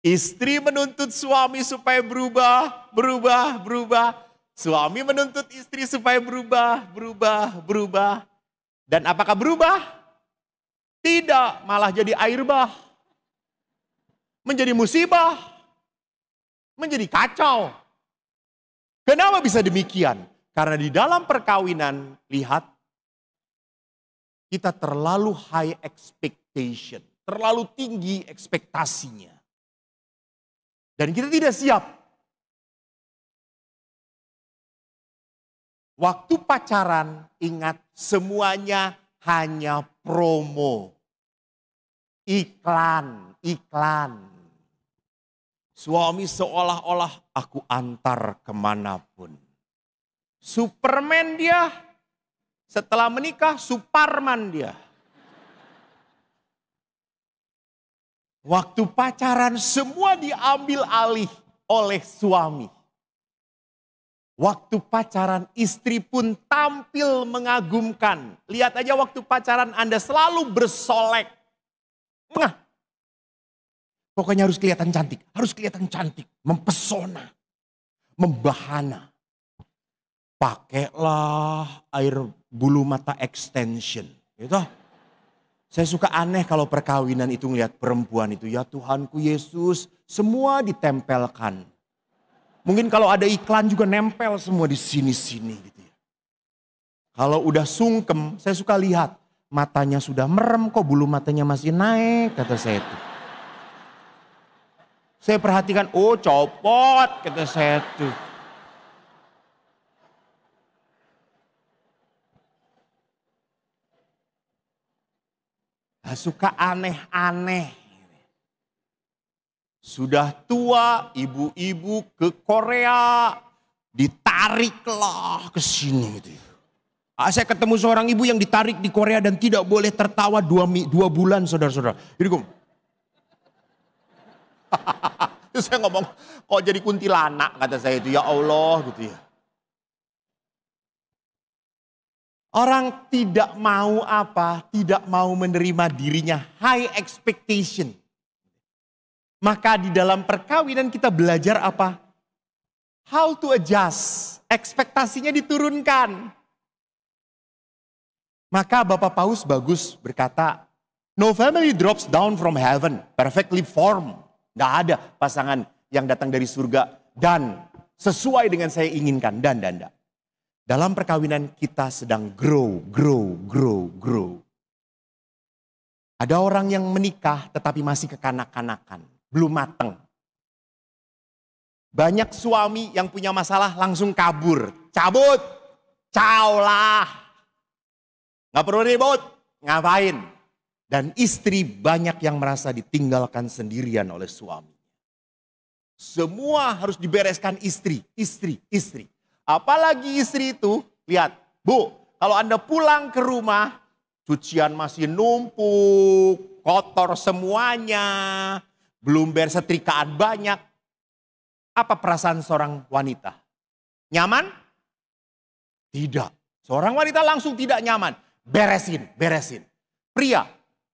Istri menuntut suami supaya berubah. Suami menuntut istri supaya berubah. Dan apakah berubah? Tidak, malah jadi air bah. Menjadi musibah. Menjadi kacau. Kenapa bisa demikian? Karena di dalam perkawinan, lihat, kita terlalu high expectation. Terlalu tinggi ekspektasinya. Dan kita tidak siap. Waktu pacaran, ingat semuanya hanya promo. Iklan. Suami seolah-olah aku antar kemanapun. Superman dia, setelah menikah Superman dia. Waktu pacaran semua diambil alih oleh suami. Waktu pacaran istri pun tampil mengagumkan. Lihat aja waktu pacaran Anda selalu bersolek. Pokoknya harus kelihatan cantik, mempesona, membahana. Pakailah air bulu mata extension, gitu. Saya suka aneh kalau perkawinan itu ngelihat perempuan itu, ya Tuhanku Yesus, semua ditempelkan. Mungkin kalau ada iklan juga nempel semua di sini-sini gitu ya. Kalau udah sungkem, saya suka lihat matanya sudah merem kok bulu matanya masih naik, kata saya itu. Saya perhatikan, oh copot, kata saya itu. Suka aneh-aneh. Sudah tua, ibu-ibu ke Korea, ditariklah ke sini. Gitu. Saya ketemu seorang ibu yang ditarik di Korea dan tidak boleh tertawa 2 bulan, saudara-saudara. Jadi terus saya ngomong, kok jadi kuntilanak, kata saya itu, ya Allah gitu ya. Orang tidak mau apa? Tidak mau menerima dirinya. High expectation. Maka di dalam perkawinan kita belajar apa? How to adjust. Ekspektasinya diturunkan. Maka Bapak Paus bagus berkata, no family drops down from heaven, perfectly formed. Gak ada pasangan yang datang dari surga dan sesuai dengan saya inginkan. Dan. Dalam perkawinan kita sedang grow. Ada orang yang menikah tetapi masih kekanak-kanakan, belum matang. Banyak suami yang punya masalah langsung kabur, cabut, caulah. Gak perlu ribut, ngapain? Dan istri banyak yang merasa ditinggalkan sendirian oleh suami. Semua harus dibereskan istri. Apalagi istri itu, lihat, Bu, kalau Anda pulang ke rumah, cucian masih numpuk, kotor semuanya, belum beres setrikaan banyak. Apa perasaan seorang wanita? Nyaman? Tidak. Seorang wanita langsung tidak nyaman. Beresin. Pria,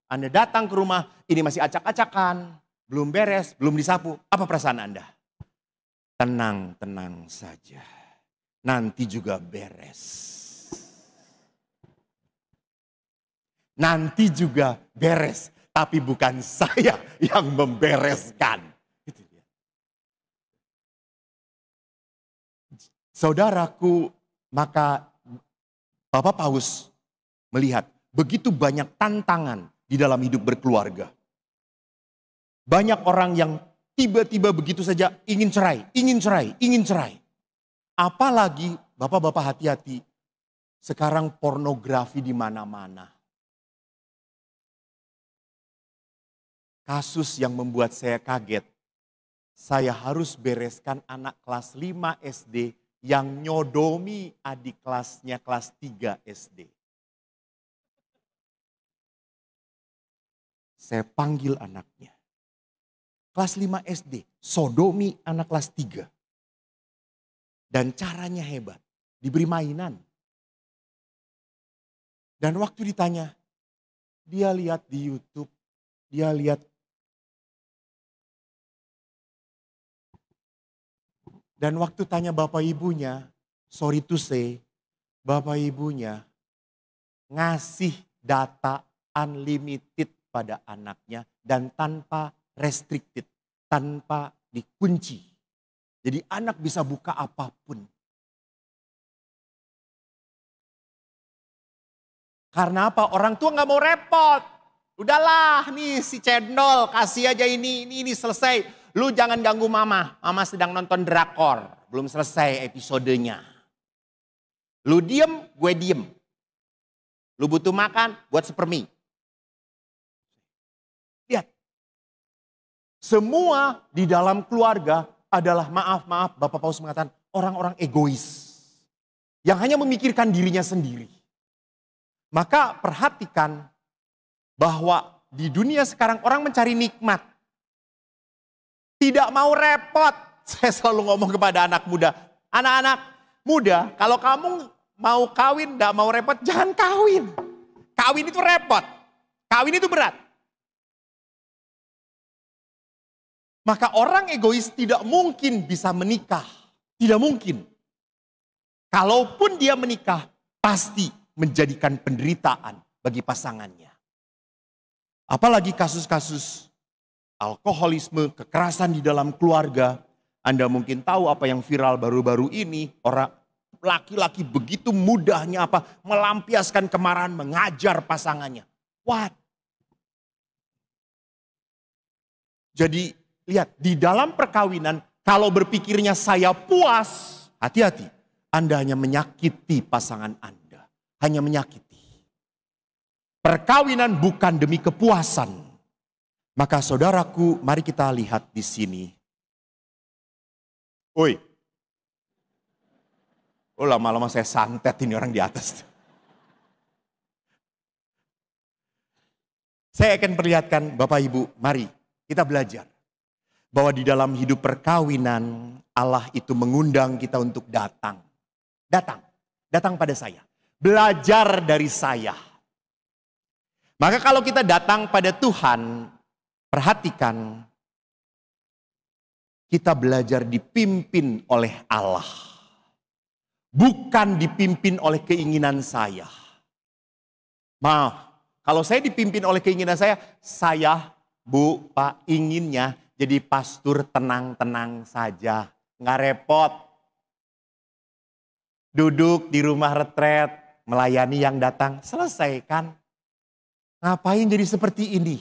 Anda datang ke rumah, ini masih acak-acakan, belum beres, belum disapu. Apa perasaan Anda? Tenang saja. Nanti juga beres. Tapi bukan saya yang membereskan. Itu dia. Saudaraku, maka Bapak Paus melihat begitu banyak tantangan di dalam hidup berkeluarga. Banyak orang yang tiba-tiba begitu saja ingin cerai. Apalagi bapak-bapak hati-hati, sekarang pornografi di mana-mana. Kasus yang membuat saya kaget, Saya harus bereskan anak kelas 5 SD yang nyodomi adik kelasnya kelas 3 SD. Saya panggil anaknya. Kelas 5 SD, sodomi anak kelas 3. Dan caranya hebat, diberi mainan. Dan waktu ditanya, dia lihat di YouTube, dia lihat. Dan waktu tanya bapak ibunya, sorry to say, bapak ibunya ngasih data unlimited pada anaknya dan tanpa restricted, tanpa dikunci. Jadi anak bisa buka apapun. Karena apa? Orang tua nggak mau repot. Udahlah nih si cendol kasih aja ini selesai. Lu jangan ganggu mama. Mama sedang nonton drakor. Belum selesai episodenya. Lu diem, gue diem. Lu butuh makan, buat sepermi. Lihat. Semua di dalam keluarga adalah maaf Bapak Paus mengatakan orang-orang egois. Yang hanya memikirkan dirinya sendiri. Maka perhatikan bahwa di dunia sekarang orang mencari nikmat. Tidak mau repot. Saya selalu ngomong kepada anak muda. Anak-anak muda, kalau kamu mau kawin, tidak mau repot, jangan kawin. Kawin itu repot. Kawin itu berat. Maka orang egois tidak mungkin bisa menikah. Tidak mungkin. Kalaupun dia menikah, pasti menjadikan penderitaan bagi pasangannya. Apalagi kasus-kasus alkoholisme, kekerasan di dalam keluarga. Anda mungkin tahu apa yang viral baru-baru ini. Orang laki-laki begitu mudahnya melampiaskan kemarahan, mengajar pasangannya. What? Jadi lihat, di dalam perkawinan kalau berpikirnya saya puas, hati-hati. Anda hanya menyakiti pasangan Anda. Hanya menyakiti. Perkawinan bukan demi kepuasan. Maka saudaraku, mari kita lihat di sini. Oi. Oh, lama-lama saya santet ini orang di atas. Saya akan perlihatkan Bapak Ibu, mari kita belajar. Bahwa di dalam hidup perkawinan, Allah itu mengundang kita untuk datang. Datang pada saya. Belajar dari saya. Maka kalau kita datang pada Tuhan, perhatikan, kita belajar dipimpin oleh Allah. Bukan dipimpin oleh keinginan saya. Maaf, kalau saya dipimpin oleh keinginan saya, Bu, Pak, inginnya jadi pastor tenang-tenang saja. Nggak repot. Duduk di rumah retret. Melayani yang datang, selesaikan. Ngapain jadi seperti ini?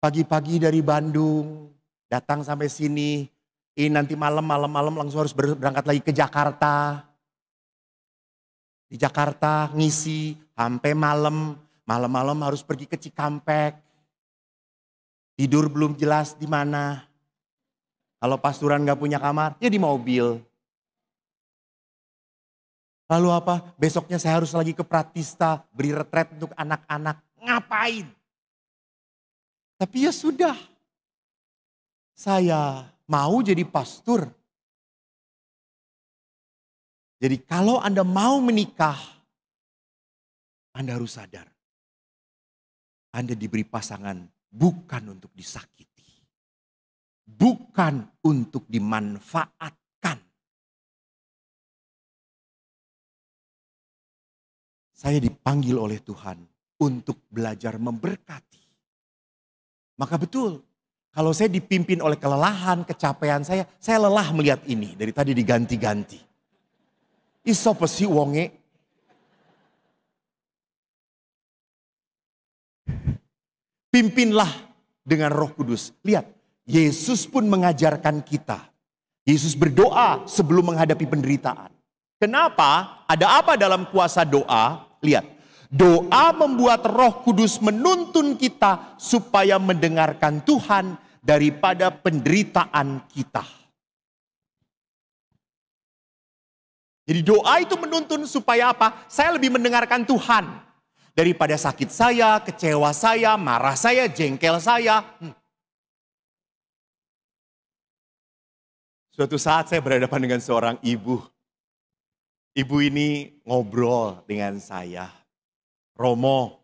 Pagi-pagi dari Bandung, datang sampai sini. Ini nanti malam langsung harus berangkat lagi ke Jakarta. Di Jakarta ngisi sampai malam harus pergi ke Cikampek. Tidur belum jelas di mana. Kalau pasturan gak punya kamar, ya di mobil. Lalu apa? Besoknya saya harus lagi ke Pratista, beri retret untuk anak-anak. Ngapain? Tapi ya sudah. Saya mau jadi pastor. Jadi kalau Anda mau menikah, Anda harus sadar. Anda diberi pasangan bukan untuk disakiti. Bukan untuk dimanfaatkan. Saya dipanggil oleh Tuhan untuk belajar memberkati. Maka betul, kalau saya dipimpin oleh kelelahan, kecapean saya lelah melihat ini. Dari tadi diganti-ganti. Iso pesi wonge. Pimpinlah dengan Roh Kudus. Lihat, Yesus pun mengajarkan kita. Yesus berdoa sebelum menghadapi penderitaan. Kenapa? Ada apa dalam kuasa doa? Lihat, doa membuat Roh Kudus menuntun kita supaya mendengarkan Tuhan daripada penderitaan kita. Jadi doa itu menuntun supaya apa? Saya lebih mendengarkan Tuhan. Daripada sakit saya, kecewa saya, marah saya, jengkel saya. Suatu saat saya berhadapan dengan seorang ibu. Ibu ini ngobrol dengan saya. Romo,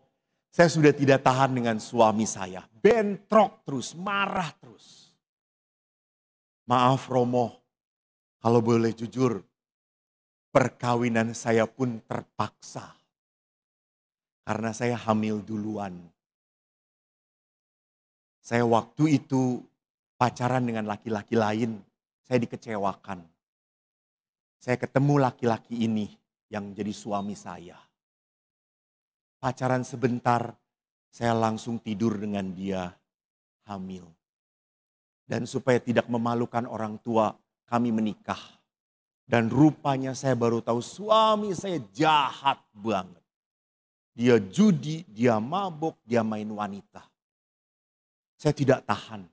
saya sudah tidak tahan dengan suami saya. Bentrok terus, marah terus. Maaf Romo, kalau boleh jujur, perkawinan saya pun terpaksa. Karena saya hamil duluan. Saya waktu itu pacaran dengan laki-laki lain, saya dikecewakan. Saya ketemu laki-laki ini yang jadi suami saya. Pacaran sebentar, saya langsung tidur dengan dia hamil. Dan supaya tidak memalukan orang tua, kami menikah. Dan rupanya saya baru tahu suami saya jahat banget. Dia judi, dia mabuk, dia main wanita. Saya tidak tahan.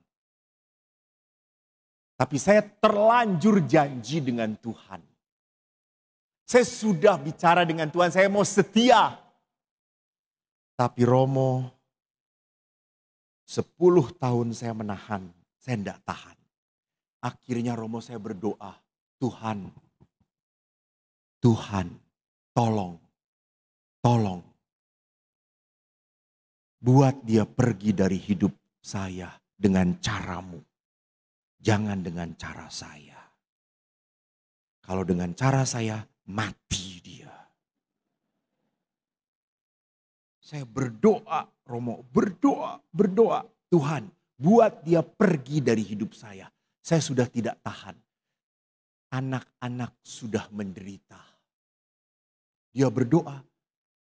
Tapi saya terlanjur janji dengan Tuhan. Saya sudah bicara dengan Tuhan, saya mau setia. Tapi Romo, 10 tahun saya menahan, saya tidak tahan. Akhirnya Romo saya berdoa, Tuhan, tolong. Buat dia pergi dari hidup saya dengan caramu. Jangan dengan cara saya. Kalau dengan cara saya, mati dia. Saya berdoa, Romo, berdoa. Tuhan, buat dia pergi dari hidup saya. Saya sudah tidak tahan. Anak-anak sudah menderita. Dia berdoa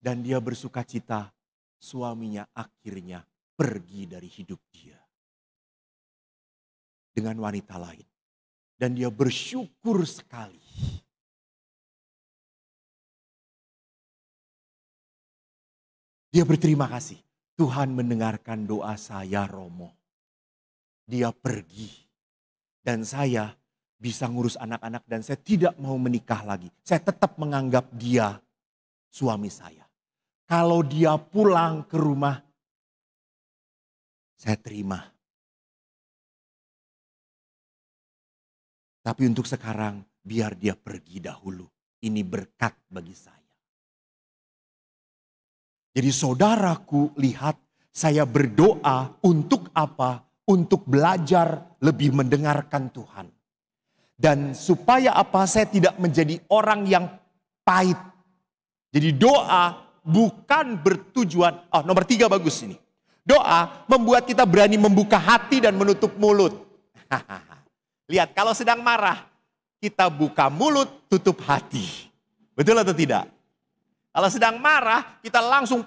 dan dia bersuka cita. Suaminya akhirnya pergi dari hidup dia. Dengan wanita lain. Dan dia bersyukur sekali. Dia berterima kasih. Tuhan mendengarkan doa saya Romo. Dia pergi. Dan saya bisa ngurus anak-anak dan saya tidak mau menikah lagi. Saya tetap menganggap dia suami saya. Kalau dia pulang ke rumah, saya terima. Tapi untuk sekarang, biar dia pergi dahulu. Ini berkat bagi saya. Jadi saudaraku, lihat saya berdoa untuk apa? Untuk belajar lebih mendengarkan Tuhan. Dan supaya apa? Saya tidak menjadi orang yang pahit. Jadi doa bukan bertujuan, nomor 3 bagus ini. Doa membuat kita berani membuka hati dan menutup mulut. Lihat, kalau sedang marah, kita buka mulut, tutup hati. Betul atau tidak? Kalau sedang marah, kita langsung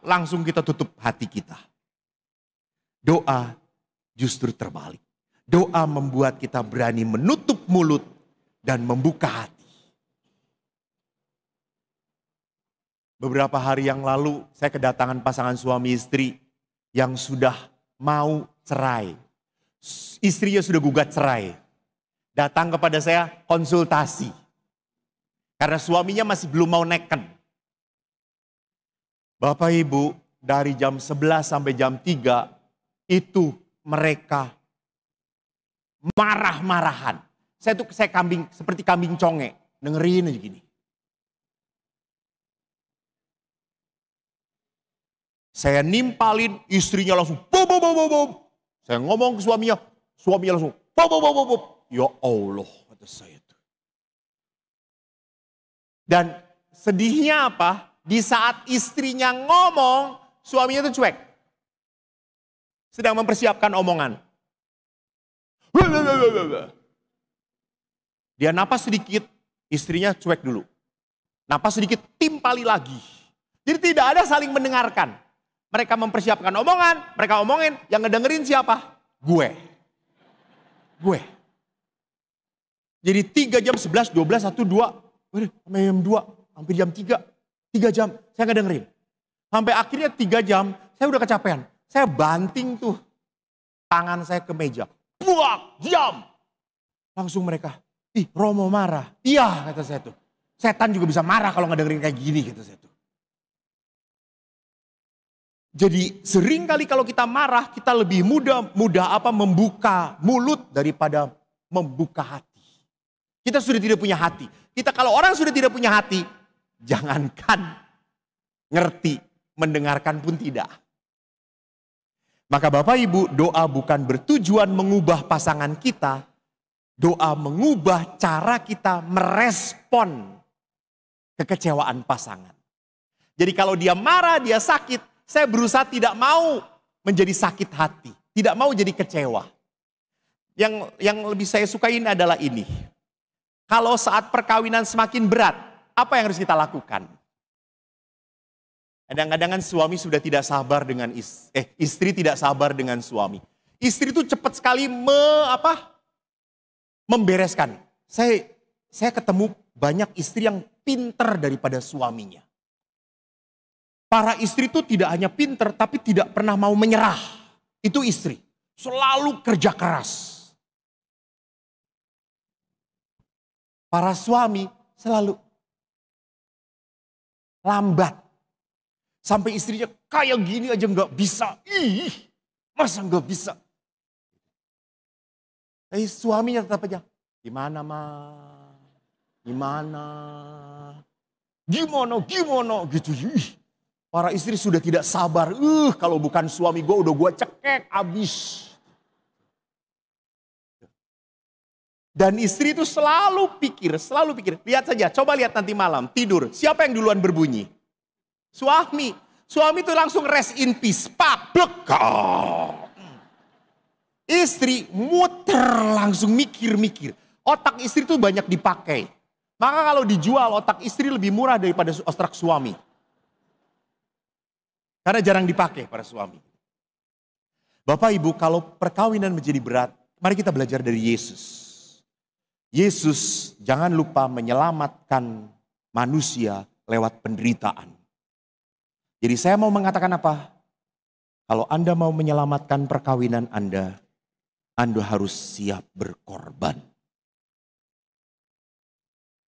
langsung kita tutup hati kita. Doa justru terbalik. Doa membuat kita berani menutup mulut dan membuka hati. Beberapa hari yang lalu saya kedatangan pasangan suami istri yang sudah mau cerai. Istrinya sudah gugat cerai. Datang kepada saya konsultasi. Karena suaminya masih belum mau neken. Bapak Ibu, dari jam 11 sampai jam 3 itu mereka marah-marahan. Saya seperti kambing conge, dengerin aja gini. Saya nimpalin, istrinya langsung bom. Saya ngomong ke suaminya langsung bom. Ya Allah, kata saya tuh. Dan sedihnya apa? Di saat istrinya ngomong, suaminya tuh cuek. Sedang mempersiapkan omongan. Dia napas sedikit, istrinya cuek dulu. Napas sedikit, timpali lagi. Jadi tidak ada saling mendengarkan. Mereka mempersiapkan omongan, mereka omongin, yang ngedengerin siapa? Gue. Jadi 3 jam, 11, 12, 1, 2, sampai jam 2, hampir jam 3, 3 jam, saya ngedengerin. Sampai akhirnya 3 jam, saya udah kecapean. Saya banting tuh. tangan saya ke meja. Buak, diam. Langsung mereka, ih Romo marah. Iya kata saya tuh. Setan juga bisa marah kalau nggak dengerin kayak gini kata saya tuh. Jadi sering kali kalau kita marah, kita lebih mudah membuka mulut daripada membuka hati. Kita sudah tidak punya hati. Kita kalau orang sudah tidak punya hati, jangankan ngerti, mendengarkan pun tidak. Maka Bapak Ibu, doa bukan bertujuan mengubah pasangan kita. Doa mengubah cara kita merespon kekecewaan pasangan. Jadi kalau dia marah, dia sakit, saya berusaha tidak mau menjadi sakit hati. Tidak mau jadi kecewa. Yang lebih saya sukain adalah ini. Kalau saat perkawinan semakin berat, apa yang harus kita lakukan? Kadang-kadang suami sudah tidak sabar dengan istri tidak sabar dengan suami. Istri itu cepat sekali membereskan. Saya ketemu banyak istri yang pinter daripada suaminya. Para istri itu tidak hanya pinter tapi tidak pernah mau menyerah. Itu istri. Selalu kerja keras. Para suami selalu lambat. Sampai istrinya kayak gini aja nggak bisa. Ih, masa nggak bisa? Suaminya tetap aja. Gimana mah? Gimana gitu. Para istri sudah tidak sabar. Kalau bukan suami gue udah gue cekek abis. Dan istri itu selalu pikir. Lihat saja, coba lihat nanti malam tidur. Siapa yang duluan berbunyi? Suami. Suami itu langsung rest in peace. Pak, blek. Istri muter langsung mikir. Otak istri itu banyak dipakai. Maka kalau dijual otak istri lebih murah daripada otak suami. Karena jarang dipakai para suami. Bapak Ibu, kalau perkawinan menjadi berat, mari kita belajar dari Yesus. Yesus jangan lupa menyelamatkan manusia lewat penderitaan. Jadi saya mau mengatakan apa? Kalau Anda mau menyelamatkan perkawinan Anda harus siap berkorban.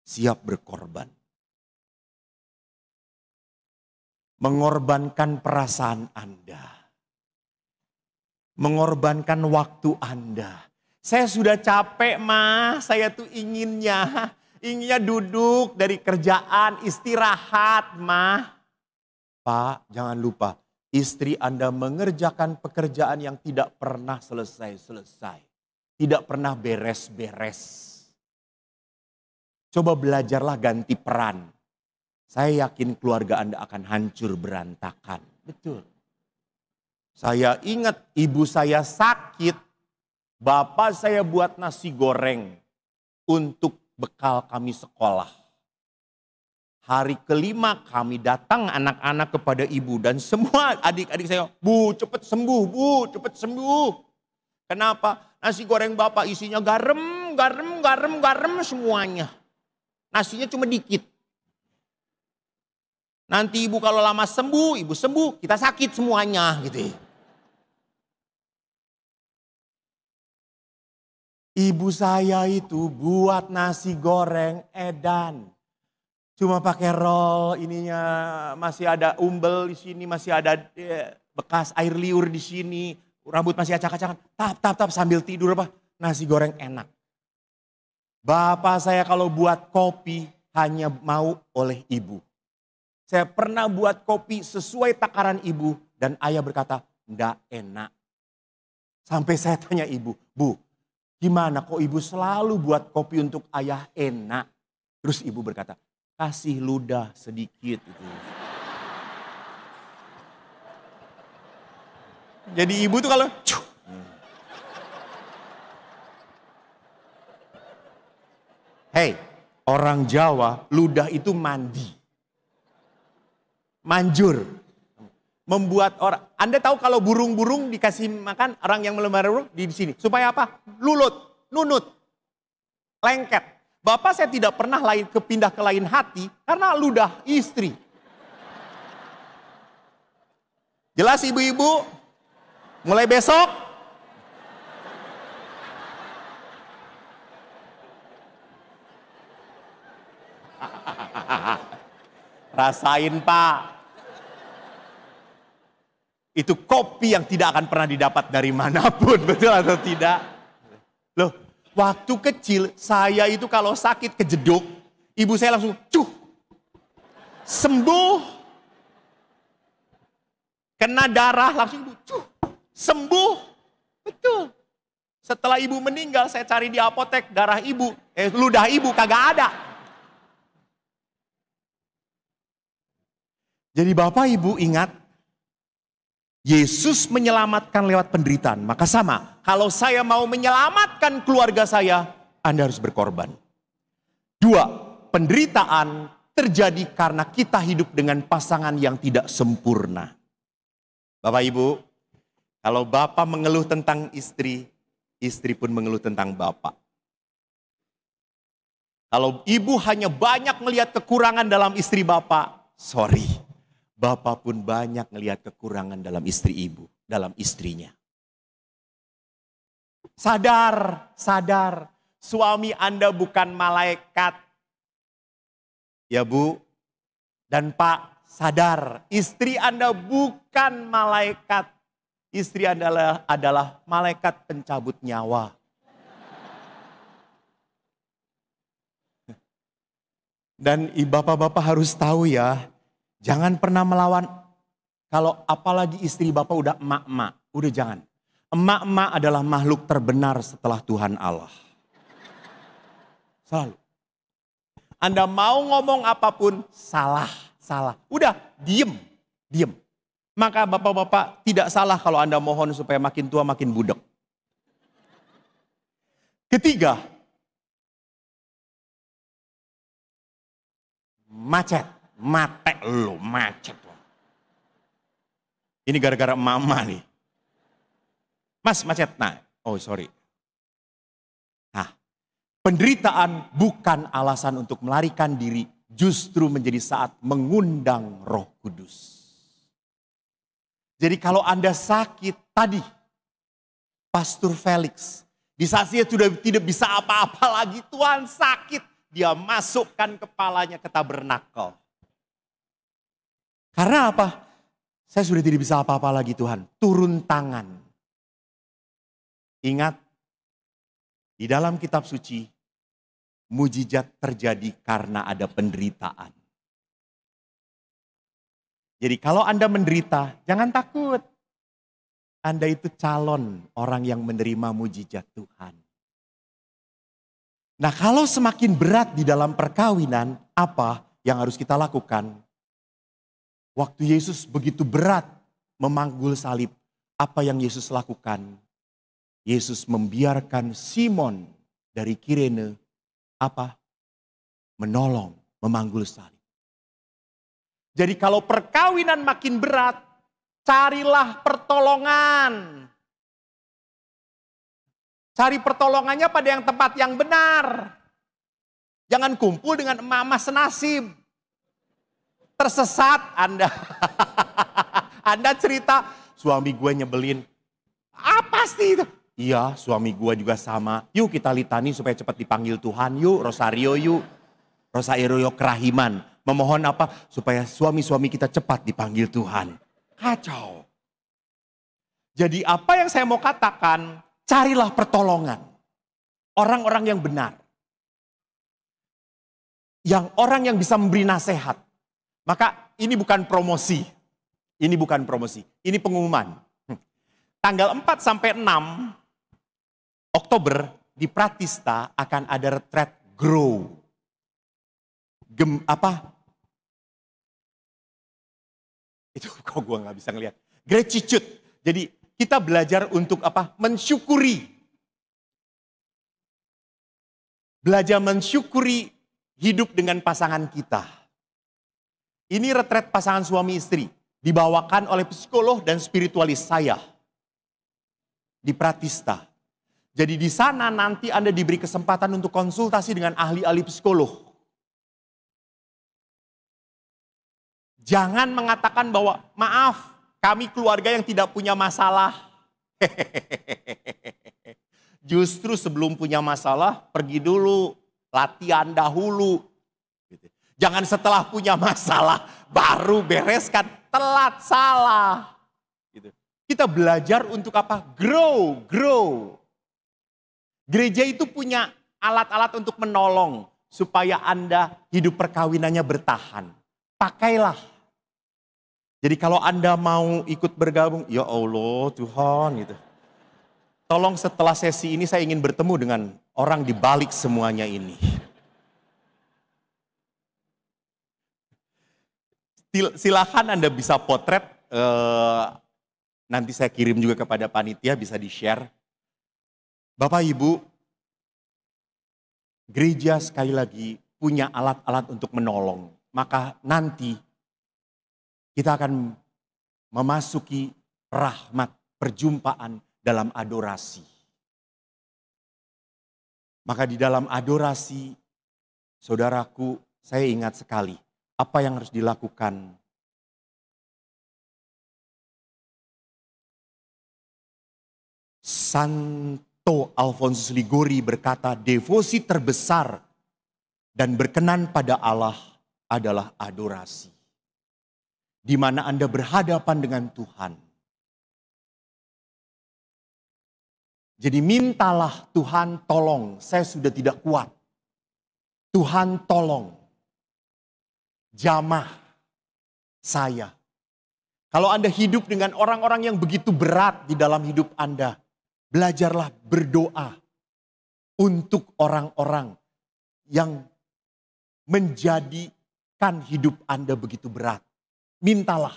Siap berkorban. Mengorbankan perasaan Anda. Mengorbankan waktu Anda. Saya sudah capek mah, saya tuh inginnya duduk dari kerjaan, istirahat mah. Pak, jangan lupa, istri Anda mengerjakan pekerjaan yang tidak pernah selesai-selesai. Tidak pernah beres-beres. Coba belajarlah ganti peran. Saya yakin keluarga Anda akan hancur berantakan. Betul. Saya ingat ibu saya sakit. Bapak saya buat nasi goreng untuk bekal kami sekolah. Hari kelima kami datang anak-anak kepada ibu dan semua adik-adik saya, Bu cepet sembuh. Kenapa? Nasi goreng Bapak isinya garam semuanya. Nasinya cuma dikit. Nanti ibu kalau lama sembuh, ibu sembuh, kita sakit semuanya gitu. Ibu saya itu buat nasi goreng edan. Cuma pakai roll, ininya masih ada umbel di sini, masih ada bekas air liur di sini, rambut masih acak-acakan. Tap sambil tidur apa? Nasi goreng enak. Bapak saya kalau buat kopi hanya mau oleh ibu. Saya pernah buat kopi sesuai takaran ibu dan ayah berkata, "Nggak enak." Sampai saya tanya ibu, "Bu, gimana kok ibu selalu buat kopi untuk ayah enak?" Terus ibu berkata, "Kasih ludah sedikit." Jadi ibu tuh kalau Hei, orang Jawa ludah itu mandi. Manjur. Membuat orang, Anda tahu kalau burung-burung dikasih makan, orang yang memelihara burung di sini. Supaya apa? Nunut, lengket. Bapak saya tidak pernah pindah ke lain hati karena ludah istri. Jelas ibu-ibu? Mulai besok Rasain Pak. Itu kopi yang tidak akan pernah didapat dari manapun, betul atau tidak? Loh, waktu kecil saya itu kalau sakit kejeduk, ibu saya langsung sembuh. Kena darah langsung ibu sembuh. Betul. Setelah ibu meninggal saya cari di apotek darah ibu, ludah ibu kagak ada. Jadi Bapak Ibu ingat, Yesus menyelamatkan lewat penderitaan. Maka sama, kalau saya mau menyelamatkan keluarga saya, Anda harus berkorban. 2, penderitaan terjadi karena kita hidup dengan pasangan yang tidak sempurna. Bapak Ibu, kalau Bapak mengeluh tentang istri, istri pun mengeluh tentang Bapak. Kalau ibu hanya banyak melihat kekurangan dalam istri Bapak, sorry. Bapak pun banyak melihat kekurangan dalam istri ibu, dalam istrinya. Sadar, sadar, suami Anda bukan malaikat. Ya Bu, dan Pak, sadar, istri Anda bukan malaikat. Istri Anda adalah malaikat pencabut nyawa. Dan bapak-bapak harus tahu ya, jangan pernah melawan, kalau apalagi istri Bapak udah emak-emak, udah jangan. Emak-emak adalah makhluk terbenar setelah Tuhan Allah. Selalu. Anda mau ngomong apapun, salah. Udah, diem. Maka bapak-bapak tidak salah kalau Anda mohon supaya makin tua makin budak. Ketiga, macet. Mate lo, macet lo. Ini gara-gara mama nih. Mas macet, sorry. Nah, penderitaan bukan alasan untuk melarikan diri, justru menjadi saat mengundang Roh Kudus. Jadi kalau Anda sakit tadi, Pastor Felix, di saat dia sudah tidak bisa apa-apa lagi, Tuhan sakit, dia masukkan kepalanya ke tabernakel. Karena apa? Saya sudah tidak bisa apa-apa lagi Tuhan. Turun tangan. Ingat, di dalam kitab suci, mujizat terjadi karena ada penderitaan. Jadi kalau Anda menderita, jangan takut. Anda itu calon orang yang menerima mujizat Tuhan. Nah kalau semakin berat di dalam perkawinan, apa yang harus kita lakukan? Waktu Yesus begitu berat memanggul salib, apa yang Yesus lakukan? Yesus membiarkan Simon dari Kirene menolong, memanggul salib. Jadi kalau perkawinan makin berat, carilah pertolongan. Cari pertolongannya pada yang tempat yang benar. Jangan kumpul dengan emak-emak senasib. Tersesat Anda. Anda cerita, suami gue nyebelin. Apa sih itu? Iya, suami gue juga sama. Yuk kita litani supaya cepat dipanggil Tuhan. Yuk, rosario yuk. Rosario kerahiman. Memohon apa? Supaya suami-suami kita cepat dipanggil Tuhan. Kacau. Jadi apa yang saya mau katakan, carilah pertolongan. Orang-orang yang benar. Orang yang bisa memberi nasihat. Maka ini bukan promosi. Ini bukan promosi. Ini pengumuman. Tanggal 4 sampai 6 Oktober di Pratista akan ada retreat Grow. Itu kok gue gak bisa ngeliat. Gratitude. Jadi kita belajar untuk mensyukuri. Belajar mensyukuri hidup dengan pasangan kita. Ini retret pasangan suami istri. Dibawakan oleh psikolog dan spiritualis saya. Di Pratista. Jadi di sana nanti Anda diberi kesempatan untuk konsultasi dengan ahli-ahli psikolog. Jangan mengatakan bahwa maaf, kami keluarga yang tidak punya masalah. Justru sebelum punya masalah, pergi dulu, latihan dahulu. Jangan setelah punya masalah baru bereskan, telat, salah. Gitu. Kita belajar untuk apa? Grow. Gereja itu punya alat-alat untuk menolong supaya Anda hidup perkawinannya bertahan. Pakailah. Jadi kalau Anda mau ikut bergabung, ya Allah Tuhan gitu. Tolong setelah sesi ini saya ingin bertemu dengan orang di balik semuanya ini. Silakan Anda bisa potret, nanti saya kirim juga kepada panitia, bisa di-share. Bapak Ibu, gereja sekali lagi punya alat-alat untuk menolong. Maka nanti kita akan memasuki rahmat perjumpaan dalam adorasi. Maka di dalam adorasi, saudaraku, saya ingat sekali apa yang harus dilakukan. Santo Alfonsus Liguori berkata, devosi terbesar dan berkenan pada Allah adalah adorasi. Di mana Anda berhadapan dengan Tuhan. Jadi mintalah Tuhan tolong, saya sudah tidak kuat. Tuhan tolong, jamah saya. Kalau Anda hidup dengan orang-orang yang begitu berat di dalam hidup Anda, belajarlah berdoa untuk orang-orang yang menjadikan hidup Anda begitu berat. Mintalah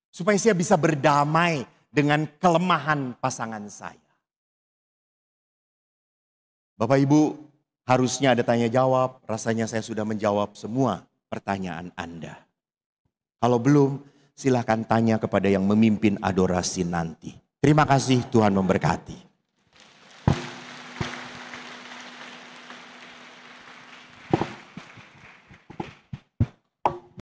supaya saya bisa berdamai dengan kelemahan pasangan saya. Bapak Ibu, harusnya ada tanya jawab, rasanya saya sudah menjawab semua pertanyaan Anda. Kalau belum, silakan tanya kepada yang memimpin adorasi nanti. Terima kasih, Tuhan memberkati.